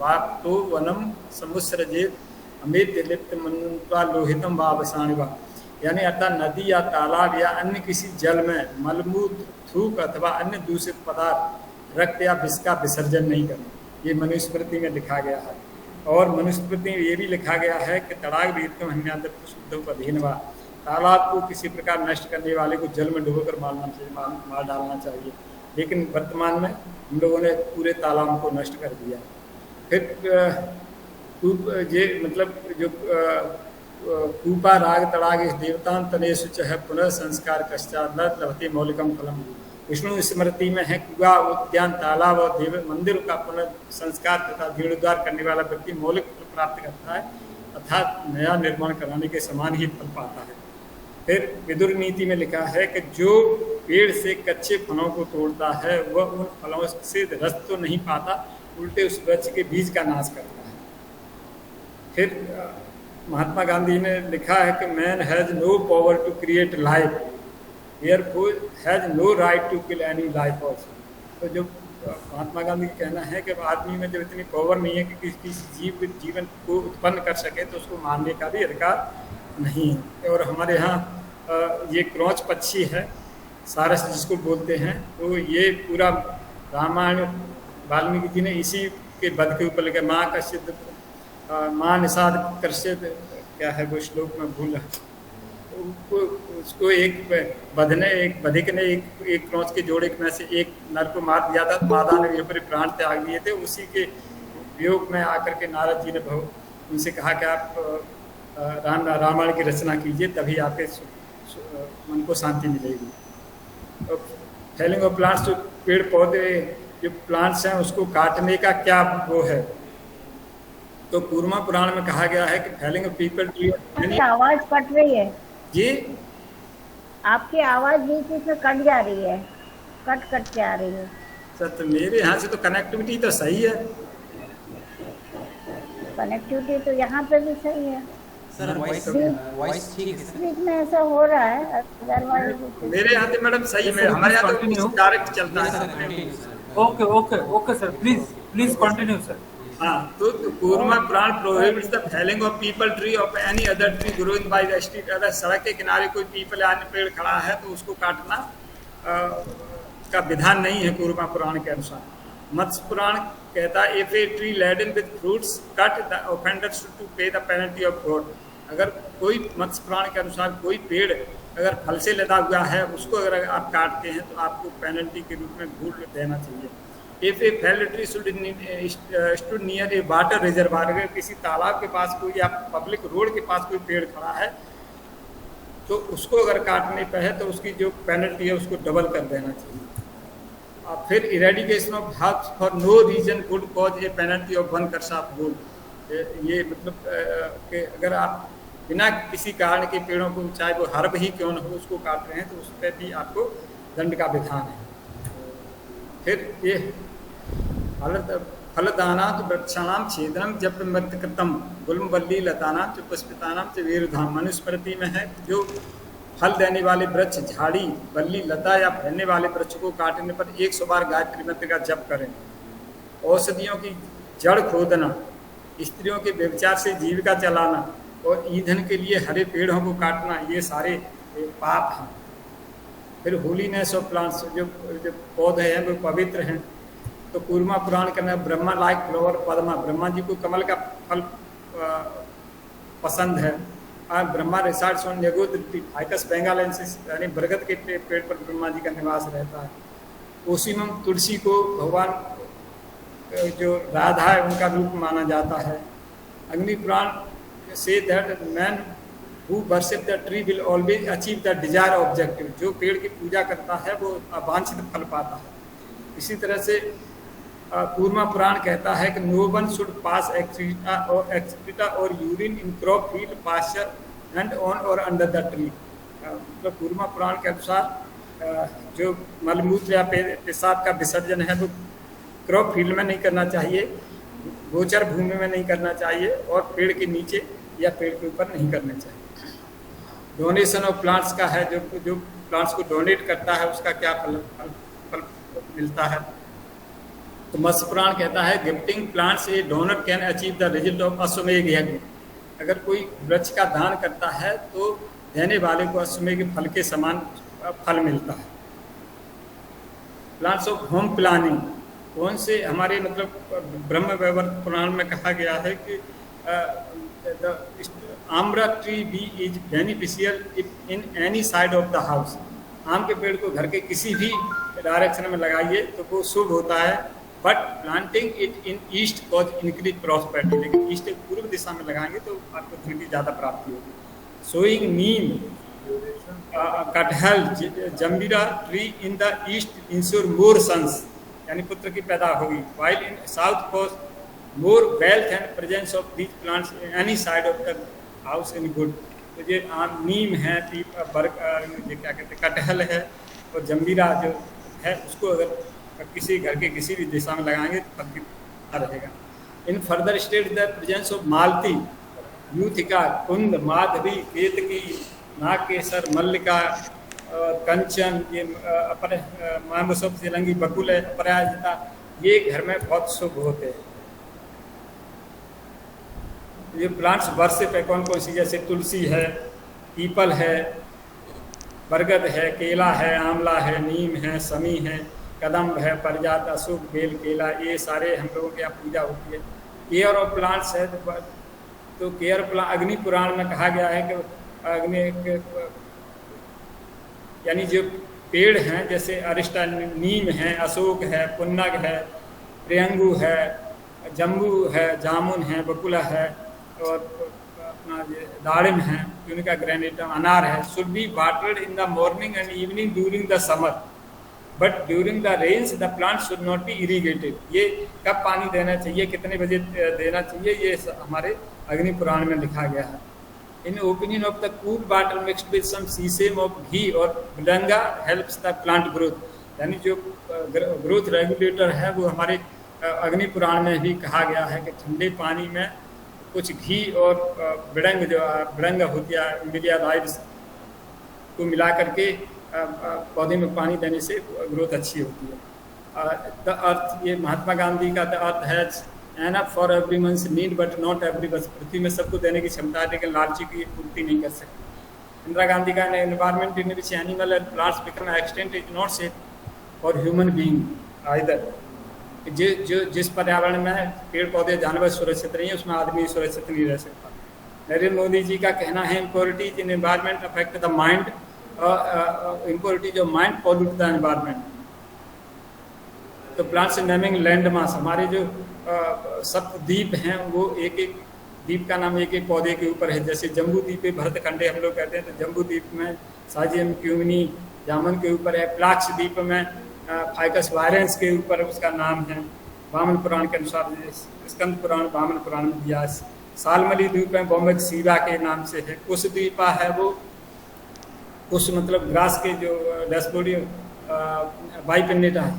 वास्तो वनम समुस्रजेत अमेत लिप्त मनवा लोहितम वावसानिवा। यानी अर्थात नदी या तालाब या अन्य किसी जल में मलमूत्र, थूक अथवा अन्य दूषित पदार्थ, रक्त या विष का विसर्जन नहीं करना, ये मनुस्मृति में लिखा गया है। और मनुस्मृति में ये भी लिखा गया है कि तड़ाग वीरतम हन्यादत्त शुद्धोपधीनवा। तालाब को किसी प्रकार नष्ट करने वाले को जल में डुबोकर मार डालना चाहिए, लेकिन वर्तमान में हम लोगों ने पूरे तालाब को नष्ट कर दिया। फिर ये मतलब जो कूपा राग तड़ाग इस देवतान तनेशु चह पुनः संस्कार पश्चात न लभते मौलिकम फलम। विष्णु स्मृति में है कुआ, उद्यान, तालाब और देव मंदिर का पुनः संस्कार तथा जीर्णोद्धार करने वाला व्यक्ति मौलिक फल प्राप्त करता है, अर्थात नया निर्माण कराने के समान ही फल पाता है। फिर विदुर नीति में लिखा है कि जो पेड़ से कच्चे फलों को तोड़ता है वह उन फलों से रस तो नहीं पाता, उल्टे उस वृक्ष के बीज का नाश करता है। फिर महात्मा गांधी ने लिखा है कि man has no power to create life, therefore has no right to kill any life also। तो जो महात्मा गांधी का कहना है कि आदमी में जब इतनी पावर नहीं है कि किसी जीवन को उत्पन्न कर सके तो उसको मारने का भी अधिकार नहीं है। और हमारे यहाँ ये क्रॉच पक्षी है, सारस जिसको बोलते हैं, तो ये पूरा रामायण वाल्मीकि जी ने इसी के वध के ऊपर लिखा। माँ का सिद्ध माँ निषाद कर्षित, क्या है वो श्लोक में भूल उसको एक बधिक ने एक क्रॉच के जोड़े में से एक नर को मार दिया था, मादा ने ऊपर प्राण त्याग दिए थे। उसी के वियोग में आकर के नारद जी ने उनसे कहा कि आप रामायण की रचना कीजिए, तभी आपके मन को शांति मिलेगी। फेलिंग ऑफ प्लांट्स, जो पेड़ पौधे जो प्लांट्स हैं उसको काटने का क्या वो है, तो कूर्मा पुराण में कहा गया है कि फेलिंग ऑफ पीपल। आवाज कट रही है जी, आपकी आवाज बीच में कट जा रही है, कट के आ रही है। सर तो मेरे यहाँ से तो कनेक्टिविटी तो सही है। कनेक्टिविटी तो यहाँ पे भी सही है सर, वॉइस ठीक है। बीच में ऐसा हो रहा है, अदरवाइज मेरे यहाँ तो मैडम सही है, हमारे यहाँ तो डायरेक्ट चलता है। Okay sir, please continue sir. हाँ, तो Kurma Purana prohibits the felling of peepal tree of any other tree growing by the street. अगर सड़क के किनारे कोई पीपल या अन्य पेड़ खड़ा है तो उसको काटना का विधान नहीं है कूर्मा पुराण के अनुसार। मत्स्य पुराण कहता है if a tree laden with fruits cut the offender should to pay the penalty of god. अगर कोई मत्स्य पुराण के अनुसार कोई पेड़ अगर फल से लदा हुआ है उसको अगर आप काटते हैं तो आपको पेनल्टी के रूप में घूस देना चाहिए। If A failed tree stood near A water reservoir, अगर किसी तालाब के पास कोई या पब्लिक रोड के पास कोई पेड़ खड़ा है तो उसको अगर काटने पे है तो उसकी जो पेनल्टी है उसको डबल कर देना चाहिए। और फिर eradication of herbs for no reason would cause a penalty of 1 crore of gold. ये मतलब कि अगर आप बिना किसी कारण के पेड़ों को, चाहे वो हर्ब ही क्यों न हो, उसको काट रहे हैं तो उस पर भी आपको दंड का विधान है। फिर ये फलदाना तो वृक्षाणाम छेदनम जब मृतकृतम गुल्मवल्ली लतानाम च पुष्पितानाम च वीरधाम। मनुस्मृति में है जो फल देने वाले वृक्ष, झाड़ी, बल्ली, लता या फैलने वाले वृक्ष को काटने पर 100 बार गायत्री मंत्र का जप करें। औषधियों की जड़ खोदना, स्त्रियों के व्यभिचार से जीविका चलाना और ईंधन के लिए हरे पेड़ों को काटना, ये सारे पाप हैं। फिर होलीनेस ऑफ प्लांट्स, जो पौधे हैं वो पवित्र हैं। तो कूर्मा पुराण के अंदर ब्रह्मा लाइक फ्लावर पद्मा, ब्रह्मा जी को कमल का फल पसंद है। और Brahma resorts on ficus benghalensis, यानी बरगद के पेड़ पर ब्रह्मा जी का निवास रहता है। ओसिमम, तुलसी को भगवान जो राधा है उनका रूप माना जाता है। Agni Purana says that man who worship the tree will always achieve the desire objective. जो पेड़ की पूजा करता है वो अवांछित फल पाता है। इसी तरह से कूर्मा पुराण कहता है कि no one should pass excreta or urine in crop field pasture and on or under the tree. मतलब कूर्मा पुराण के अनुसार जो मलमूत्र या पेशाब का विसर्जन है वो क्रॉप फील्ड में नहीं करना चाहिए, गोचर भूमि में नहीं करना चाहिए और पेड़ के नीचे या पेड़ के ऊपर नहीं करना चाहिए। डोनेशन ऑफ प्लांट्स का है, जो प्लांट्स को डोनेट करता है उसका क्या फल मिलता है। तो मत्स्य पुराण कहता है gifting plants a donor can achieve the result of Ashwamedha yagya. अगर कोई वृक्ष का दान करता है तो देने वाले को अश्वमेघ फल के समान फल मिलता है। प्लांट्स ऑफ होम प्लानिंग, कौन से हमारे मतलब ब्रह्म वैवर्त पुराण में कहा गया है कि amra tree be is beneficial in any side of the house. आम के पेड़ को घर के किसी भी डायरेक्शन में लगाइए तो वो शुभ होता है। But planting it in east cause increase prosperity, लेकिन ईस्ट पूर्व दिशा में लगाएंगे तो आपको धन ज़्यादा प्राप्ति होगी। Sowing neem, kathal, jambira tree in the east ensure more sons, यानी पुत्र की पैदा होगी। While in south cause more wealth and presence of these plants any side of the house in good. तो ये नीम है, ये क्या कहते हैं कटहल है और जंबीरा जो है उसको अगर किसी घर के किसी भी दिशा में लगाएंगे तो फल रहेगा। In further state the presence of Malati, Yuthika, Kund, Madhavi, केतकी, नागकेसर, मल्लिका, कंचन, ये अपर मामसब सिलंगी, बकुल, अपराजिता, ये घर में बहुत शुभ होते हैं। ये प्लांट्स वर्षिप है कौन कौन सी, जैसे तुलसी है, पीपल है, बरगद है, केला है, आंवला है, नीम है, समी है, कदम्ब है, परिजात, अशोक, बेल, केला, ये सारे हम लोगों के यहाँ पूजा होती है। केयर ऑफ प्लांट्स है तो केयर प्लांट अग्नि पुराण में कहा गया है कि अग्नि यानी जो पेड़ हैं जैसे अरिष्टा, नीम है, अशोक है, पुन्नग है, प्रियंगु है, जम्बू है, जामुन है, बकुला है और अपना ये दाड़िम है, यूनिका ग्रेनेटम, अनार है। Should be watered in the morning and evening during the summer but during the rains the plant should not be irrigated. ये कब पानी देना चाहिए, कितने बजे देना चाहिए, ये हमारे अग्नि पुराण में लिखा गया है। In opinion of the cool water mixed with some sesame of ghee or bilanga helps the plant growth, यानी जो ग्रोथ रेगुलेटर है वो हमारे अग्नि पुराण में भी कहा गया है कि ठंडे पानी में कुछ घी और बिड़ंग, जो बिड़ंग होती है, मिलिया राइड्स को मिला करके पौधे में पानी देने से ग्रोथ अच्छी होती है। द अर्थ, ये महात्मा गांधी का the earth has enough for everyone's need but not everyone, पृथ्वी में सबको देने की क्षमता है लेकिन लालची की पूर्ति नहीं कर सकती। इंदिरा गांधी का environment in which animal and plants become extinct is not safe for human being either. जिस पर्यावरण में पेड़ पौधे जानवर सुरक्षित नहीं है उसमें आदमी सुरक्षित नहीं रह सकता। नरेंद्र मोदी जी का कहना है impurity in environment affect the mind, impurity जो माइंड पॉल्यूट द एनवायरमेंट। तो प्लांट्स नेमिंग लैंड मास, हमारे जो सप्त द्वीप हैं वो एक एक द्वीप का नाम एक एक पौधे के ऊपर है। जैसे जम्बू द्वीप पे भरतखंडे हम लोग कहते हैं, तो जम्बू द्वीप में साजियम क्यूमिनी जामुन के ऊपर है। प्लाक्स द्वीप में फाइकस वायरेंस के ऊपर उसका नाम है। वामन पुराण के अनुसार स्कंद पुराण वामन पुराण में दिया। सालमली द्वीप में बॉम्बे सीवा के नाम से है। कुश द्वीपा है वो, कुश मतलब ग्रास के जो डैशबोर्ड बाइपिन्नेटा है,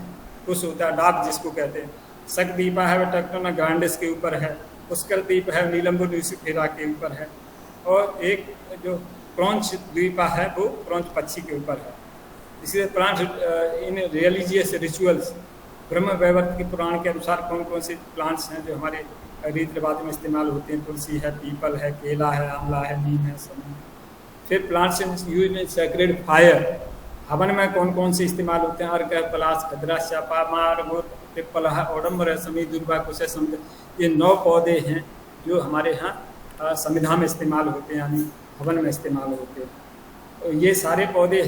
कुश होता है डाक जिसको कहते हैं। शक द्वीपा है वो टेक्टोना ग्रांडिस के ऊपर है। पुष्कर द्वीप है नीलम्बू न्यूसिफेरा के ऊपर है। और एक जो क्रॉन्च द्वीपा है वो क्रॉन्च पक्षी के ऊपर है। इसलिए प्लांट इन रिलीजियस रिचुअल्स, ब्रह्म वैवर्त के पुराण के अनुसार कौन कौन से प्लांट्स हैं जो हमारे रीति रिवाज में इस्तेमाल होते हैं। तुलसी है, पीपल है, केला है, आंवला है, नीम है, समी। फिर plants use in sacred fire, हवन में कौन कौन से इस्तेमाल होते हैं। अर्क है, पलाश, खदरा, शापा, मार, मोर, पिपल है, ओडम्बर, समी, दुर्वा, कुश, समुद्र। ये 9 पौधे हैं जो हमारे यहाँ संविधान में इस्तेमाल होते हैं, यानी हवन में इस्तेमाल होते हैं। तो ये सारे पौधे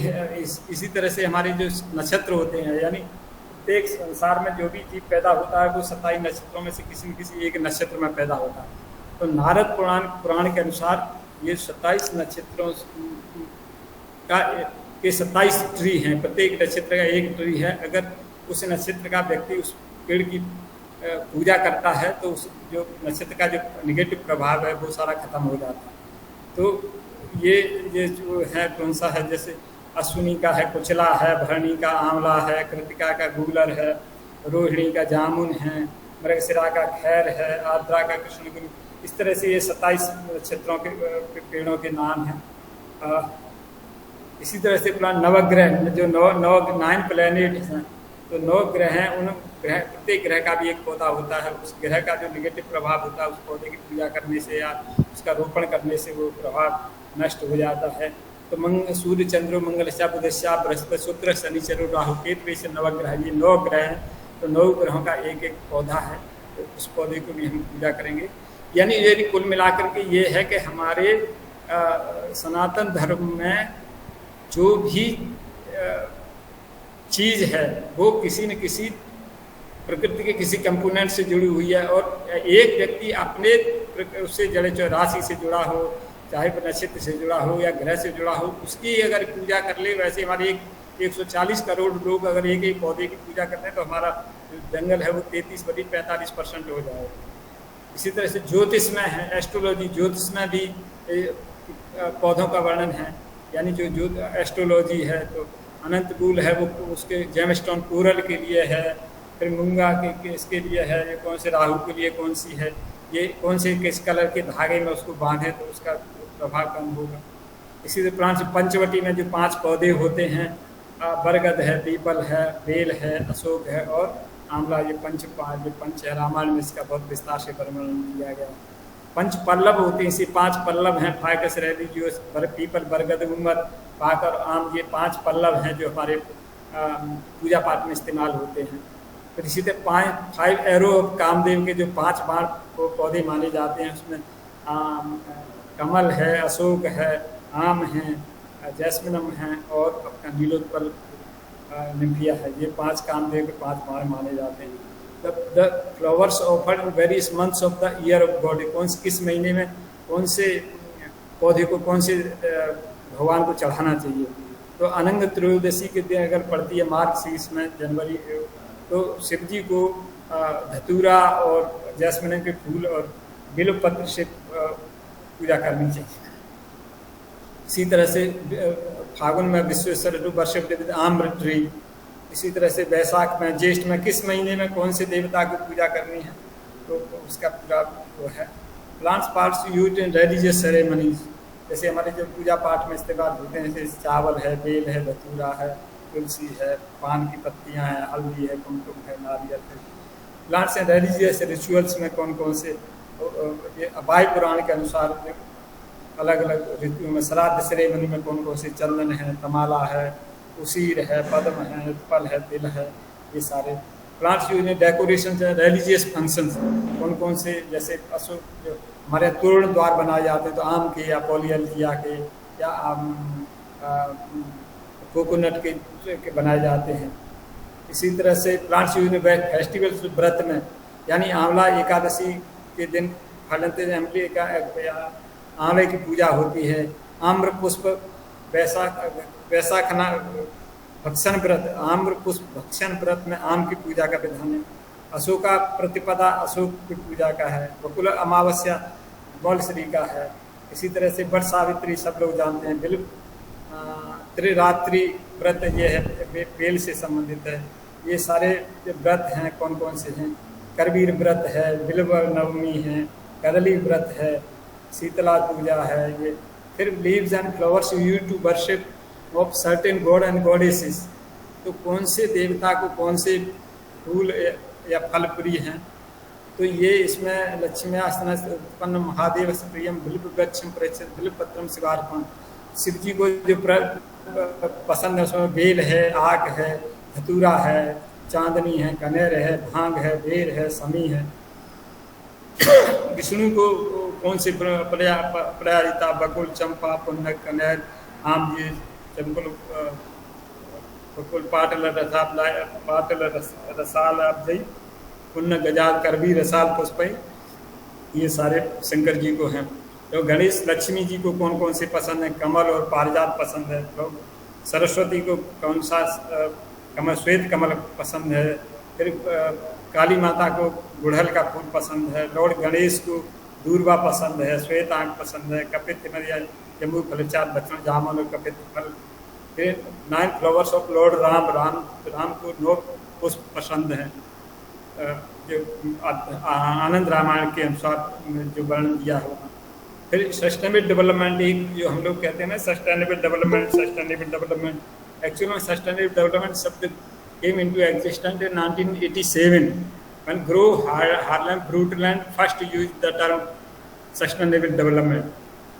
इसी तरह से हमारे जो नक्षत्र होते हैं, यानी प्रत्येक संसार में जो भी जीव पैदा होता है वो 27 नक्षत्रों में से किसी न किसी एक नक्षत्र में पैदा होता है। तो नारद पुराण के अनुसार ये 27 नक्षत्रों का के 27 ट्री हैं। प्रत्येक नक्षत्र का एक ट्री है। अगर उस नक्षत्र का व्यक्ति उस पेड़ की पूजा करता है तो उस जो नक्षत्र का जो निगेटिव प्रभाव है वो सारा खत्म हो जाता है। तो ये जो है कौन सा है, जैसे अश्विनी का है कुचला है, भरणी का आंवला है, कृतिका का गूलर है, रोहिणी का जामुन है, मृगशिरा का खैर है, आर्द्रा का कृष्णगिरी। इस तरह से ये 27 नक्षत्रों के पेड़ों के नाम हैं। इसी तरह से प्लान नवग्रह जो 9 प्लैनेट हैं, तो 9 ग्रह हैं। उन ग्रह प्रत्येक ग्रह का भी एक पौधा होता है। उस ग्रह का जो निगेटिव प्रभाव होता है उस पौधे की पूजा करने से या उसका रोपण करने से वो प्रभाव नष्ट हो जाता है। तो सूर्य, चंद्र, मंगल, बुधस्या, बृहस्पति, शुक्र, शनिचर, राहु, केतु, से नवग्रह, ये 9 ग्रह हैं। तो 9 ग्रहों का एक एक पौधा है, तो उस पौधे को भी हम पूजा करेंगे। यानी ये कुल मिलाकर के ये है कि हमारे सनातन धर्म में जो भी चीज़ है वो किसी न किसी प्रकृति के किसी कंपोनेंट से जुड़ी हुई है। और एक व्यक्ति अपने उससे जड़े चाहे राशि से जुड़ा हो, चाहे नक्षत्र से जुड़ा हो या ग्रह से जुड़ा हो, उसकी अगर पूजा कर ले। वैसे हमारे 140 करोड़ लोग अगर एक एक पौधे की पूजा करते हैं तो हमारा जो जंगल है वो 33-45% हो जाएगा। इसी तरह से ज्योतिष में है, एस्ट्रोलॉजी, ज्योतिष में भी पौधों का वर्णन है। यानी जो एस्ट्रोलॉजी है तो अनंत कूल है वो उसके जेमस्टोन कोरल के लिए है। फिर मूंगा के इसके लिए है। ये कौन से राहु के लिए कौन सी है, ये कौन से किस कलर के धागे में उसको बांधे तो उसका प्रभाव कम होगा। इसी तरह प्लांट पंचवटी में जो 5 पौधे होते हैं, बरगद है, पीपल है, बेल है, अशोक है और आंवला। ये पंच है। रामायण में इसका बहुत विस्तार से वर्णन किया गया। 5 पल्लव होते हैं। इसी 5 पल्लव हैं, फाइकस रेडिजियोस, पीपल, बरगद, उमर, पाक और आम। ये 5 पल्लव हैं जो हमारे पूजा पाठ में इस्तेमाल होते हैं। फिर इसी तरह 5 एरो ऑफ कामदेव के जो 5 बाण पौधे माने जाते हैं, उसमें कमल है, अशोक है, आम है, जैस्मिनम है और अपना नीलोत्पल निम्फिया है। ये 5 कामदेव के 5 बाण माने जाते हैं। The flowers offered in various months of the year of God, किस महीने में कौन से पौधे को कौन से भगवान को चढ़ाना चाहिए। तो अनंग त्रयोदशी के दिन अगर पड़ती है मार्गशीर्ष में जनवरी, तो शिव जी को धतूरा और जैस्मिन के फूल और बिल्व पत्र से पूजा करनी चाहिए। इसी तरह से फागुन में विश्वेश्वर वर्षिप आम्र ट्री। इसी तरह से बैसाख में, ज्येष्ठ में, किस महीने में कौन से देवता को पूजा करनी है तो उसका पूरा वो है। Plants parts used in religious ceremonies, जैसे हमारे जो पूजा पाठ में इस्तेमाल होते हैं, जैसे चावल है, बेल है, धतूरा है, तुलसी है, पान की पत्तियां हैं, हल्दी है, कुमकुम है, नारियल है। प्लांट्स एंड रिलीजियस रिचुअल्स में कौन कौन से वायु पुराण के अनुसार अलग अलग ऋतुओं में श्राद्ध सेरेमनी में कौन कौन से चंदन है, तमाला है, उसीर है, पद्म है, फल है, तिल है, ये सारे प्लांट्स यूज हैं। डेकोरेशन रिलीजियस फंक्शंस कौन कौन से, जैसे अशोक जो हमारे तोरण द्वार बनाए जाते हैं तो आम के या पॉलियल्जिया के या कोकोनट के बनाए जाते हैं। इसी तरह से प्लांट्स यूज फेस्टिवल्स व्रत में, यानी आंवला एकादशी के दिन फलते अमले का आंवले की पूजा होती है। आम्र पुष्प वैशाखना भक्षण व्रत, आम्र पुष्प भक्षण व्रत में आम की पूजा का विधान है। अशोका प्रतिपदा अशोक की पूजा का है। बकुल अमावस्या बौलश्री का है। इसी तरह से वट सावित्री सब लोग जानते हैं। बिल्व त्रिरात्रि व्रत ये है, बेल से संबंधित है। ये सारे व्रत हैं कौन कौन से हैं। करवीर व्रत है, बिल्व नवमी है, कदली व्रत है, शीतला पूजा है। ये फिर leaves and flowers use to worship of certain god and goddesses, तो कौन से देवता को कौन से फूल या फल प्रिय हैं। तो ये इसमें लक्ष्मी आसना उत्पन्न महादेव प्रियम बिल्व वृक्षम प्रचल बिल्व पत्रम शिवार्पण, शिव जी को जो पसंद है उसमें बेल है, आक है, धतूरा है, चांदनी है, कनेर है, भांग है, बेर है, समी है। विष्णु को कौन से प्रयारिता बकुल, चंपा, पुन्नक, कनेर, आम जी, चंपल, बकुल, पाटल रसाल अब्जई, पुन्न, गजाल, करवी, रसाल, पुष्पई, ये सारे शंकर जी को हैं। तो गणेश लक्ष्मी जी को कौन कौन से पसंद है। कमल और पारिजात पसंद है। तो सरस्वती को कौन सा कमल, श्वेत कमल पसंद है। फिर काली माता को गुड़हल का फूल पसंद है। लॉर्ड गणेश को दूर्वा पसंद है, श्वेत आंख पसंद है, कपित नरिया, जम्बू फल, चार बच्चों, जामुन और कपित फल। फिर 9 फ्लावर्स ऑफ लॉर्ड राम को 9 पुष्प पसंद है, जो आनंद रामायण के अनुसार जो वर्णन दिया है। फिर सस्टेनेबल डेवलपमेंट, एक जो हम लोग कहते हैं ना सस्टेनेबल डेवलपमेंट, एक्चुअली में सस्टेनेबल डेवलपमेंट शब्द came into existence in 1987 when Gro Harlem Brundtland first used the term sustainable development,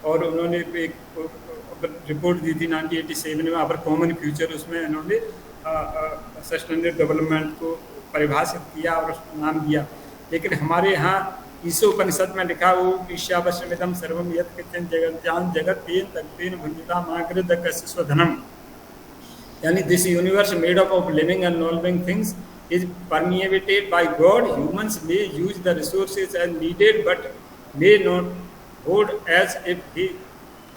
और उन्होंने एक रिपोर्ट दी थी 1987 में, अवर कॉमन फ्यूचर, उसमें उन्होंने सस्टेनेबल डेवलपमेंट को परिभाषित किया और नाम दिया। लेकिन हमारे यहाँ ईशोपनिषद में लिखा वो ईशावश्यमिदं सर्वम यत् किंचन जगत्यां जगत तेन तत्तेन भुंजिता माकृतकस्य स्वधनम, यानी this universe made up of living and non living things is permeated by god. Humans may use the resources as needed but may not hold as if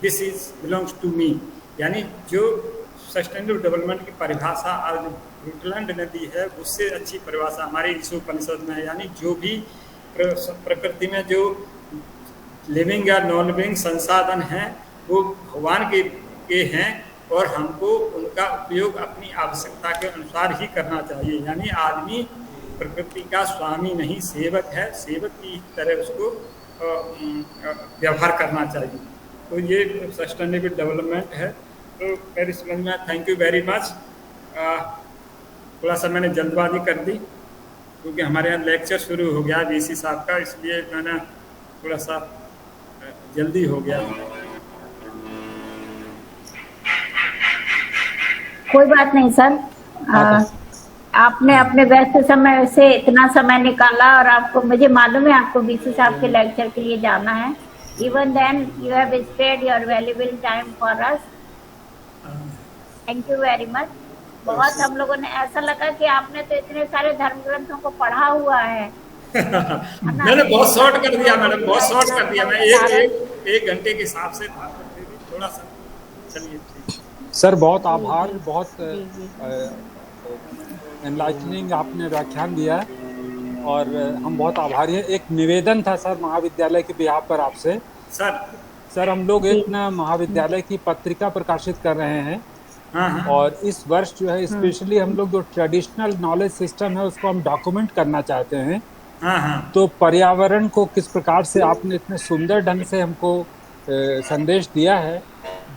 this is belongs to me. यानी जो सस्टेनेबल डेवलपमेंट की परिभाषा आज ब्रूटलैंड ने दी है, उससे अच्छी परिभाषा हमारे ईशोपनिषद में है। यानी जो भी प्रकृति में जो लिविंग या नॉन लिविंग संसाधन हैं वो भगवान के हैं और हमको उनका उपयोग अपनी आवश्यकता के अनुसार ही करना चाहिए। यानी आदमी प्रकृति का स्वामी नहीं, सेवक है, सेवक की तरह उसको व्यवहार करना चाहिए। तो ये सस्टेनेबल डेवलपमेंट है। तो मेरी समझ में थैंक यू वेरी मच। थोड़ा सा मैंने जल्दबाजी कर दी क्योंकि हमारे यहाँ लेक्चर शुरू हो गया वीसी साहब का, इसलिए मैंने थोड़ा सा जल्दी हो गया। कोई बात नहीं सर, आपने अपने व्यस्त समय से इतना समय निकाला और आपको, मुझे मालूम है आपको बीसी साहब के लेक्चर के लिए जाना है। Even then you have spared your valuable time for us. Thank you very much. बहुत हम लोगों ने ऐसा लगा कि आपने तो इतने सारे धर्म ग्रंथों को पढ़ा हुआ है। मैंने बहुत शॉर्ट कर दिया, मैंने बहुत शॉर्ट कर दिया। मैं एक घंटे के हिसाब से था, थोड़ा सा। चलिए सर, बहुत आभार, बहुत एनलाइटनिंग आपने व्याख्यान दिया और हम बहुत आभारी हैं। एक निवेदन था सर महाविद्यालय के बिहाफ पर आपसे। सर हम लोग एक ना महाविद्यालय की पत्रिका प्रकाशित कर रहे हैं। हाँ। और इस वर्ष जो है स्पेशली हम लोग जो ट्रेडिशनल नॉलेज सिस्टम है उसको हम डॉक्यूमेंट करना चाहते हैं। हाँ। तो पर्यावरण को किस प्रकार से आपने इतने सुंदर ढंग से हमको संदेश दिया है,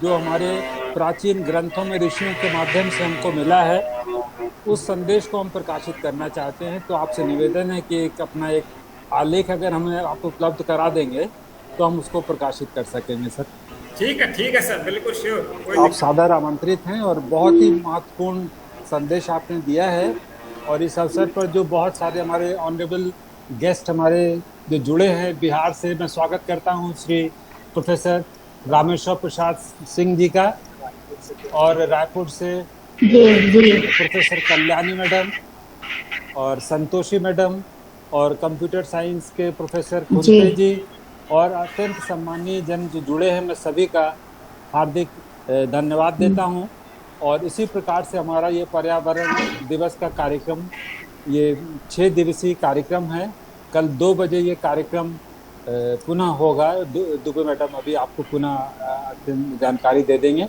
जो हमारे प्राचीन ग्रंथों में ऋषियों के माध्यम से हमको मिला है, उस संदेश को हम प्रकाशित करना चाहते हैं। तो आपसे निवेदन है कि एक अपना एक आलेख अगर हमें आप उपलब्ध करा देंगे तो हम उसको प्रकाशित कर सकेंगे सर। ठीक है सर, बिल्कुल श्योर। आप सादर आमंत्रित हैं और बहुत ही महत्वपूर्ण संदेश आपने दिया है। और इस अवसर पर जो बहुत सारे हमारे ऑनरेबल गेस्ट हमारे जो जुड़े हैं बिहार से, मैं स्वागत करता हूं श्री प्रोफेसर रामेश्वर प्रसाद सिंह जी का, और रायपुर से प्रोफेसर कल्याणी मैडम और संतोषी मैडम, और कंप्यूटर साइंस के प्रोफेसर खुरपे जी, और अत्यंत सम्मानीय जन जो जुड़े हैं, मैं सभी का हार्दिक धन्यवाद देता हूं। और इसी प्रकार से हमारा ये पर्यावरण दिवस का कार्यक्रम, ये 6 दिवसीय कार्यक्रम है। कल 2 बजे ये कार्यक्रम पुनः होगा। दुबे मैडम अभी आपको पुनः जानकारी दे देंगे।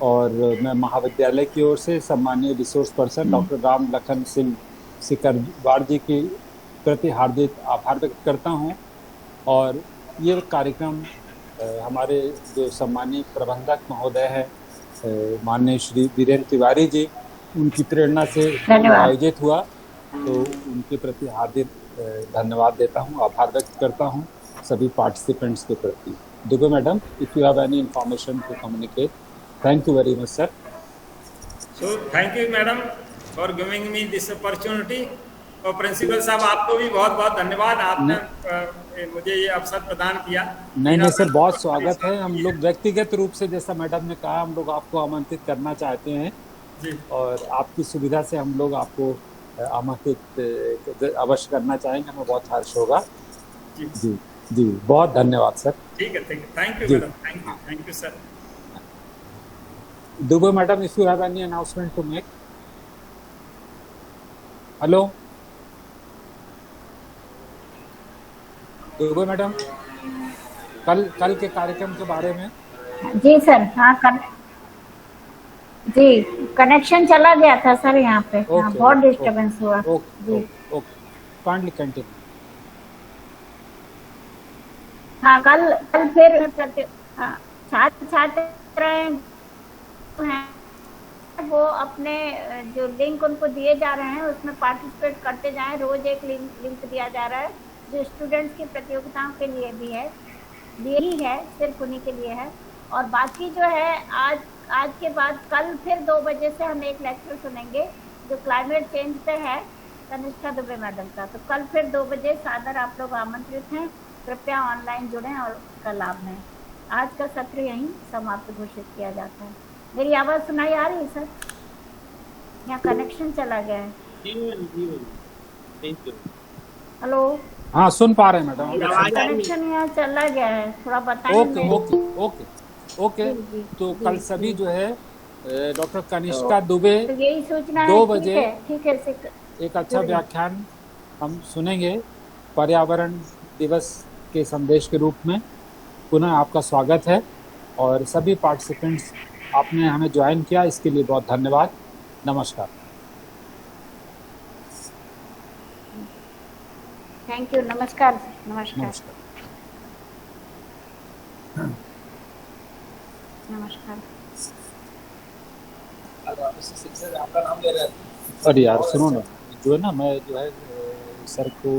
और मैं महाविद्यालय की ओर से सम्मानीय resource person doctor Ram Lakhan Singh Sikarwar ji के प्रति हार्दिक आभार व्यक्त करता हूं। और ये कार्यक्रम हमारे जो सम्मानीय प्रबंधक महोदय हैं माननीय श्री वीरेंद्र तिवारी जी, उनकी प्रेरणा से आयोजित हुआ, तो उनके प्रति हार्दिक धन्यवाद देता हूं, आभार व्यक्त करता हूं सभी पार्टिसिपेंट्स के प्रति। Dubey madam, if you have any information to communicate, thank you very much sir. So thank you madam for giving me this opportunity. और प्रिंसिपल साहब, आपको भी बहुत बहुत धन्यवाद, आपने मुझे ये अवसर प्रदान किया। नहीं सर, बहुत स्वागत है। हम लोग व्यक्तिगत रूप से, जैसा मैडम ने कहा, हम लोग आपको आमंत्रित करना चाहते हैं जी, और आपकी सुविधा से हम लोग आपको आमंत्रित अवश्य करना चाहेंगे, हमें बहुत हर्ष होगा। जी जी जी, बहुत धन्यवाद सर। ठीक है, thank you madam, thank you sir. Dubey madam, if you have any announcement to make. Hello Dubey madam, कल के कार्यक्रम के बारे में। जी सर, हाँ जी, कनेक्शन चला गया था सर यहाँ पे। बहुत डिस्टर्बेंस हुआ। Okay, kindly continue. हाँ, कल फिर छात्र हैं वो अपने जो लिंक उनको दिए जा रहे हैं उसमें पार्टिसिपेट करते जाएं। रोज एक लिंक दिया जा रहा है जो स्टूडेंट्स की प्रतियोगिताओं के लिए भी है, ही है, सिर्फ उन्हीं के लिए है। और बाकी जो है आज के बाद कल फिर 2 बजे से हम एक लेक्चर सुनेंगे जो क्लाइमेट चेंज पे है, कनिष्ठा दुबे मैडम का। तो कल फिर 2 बजे सादर आप लोग आमंत्रित हैं, कृपया ऑनलाइन जुड़ें और उसका लाभ लें। आज का सत्र यहीं समाप्त घोषित किया जाता है। मेरी आवाज़ सुनाई आ रही है सर? यहाँ कनेक्शन चला गया है। हेलो, हाँ सुन पा रहे हैं मैडम। कनेक्शन यहाँ चला गया है, थोड़ा बताइए। ओके। तो कल सभी जो है डॉक्टर कनिष्ठा दुबे तो यही सूचना 2 बजे ठीक है एक अच्छा व्याख्यान हम सुनेंगे पर्यावरण दिवस के संदेश के रूप में। पुनः आपका स्वागत है और सभी पार्टिसिपेंट्स आपने हमें ज्वाइन किया, इसके लिए बहुत धन्यवाद। नमस्कार। Thank you. नमस्कार। नमस्कार। आपका नाम ले रहे हैं। अरे यार सुनो ना, जो है ना, मैं जो है सर को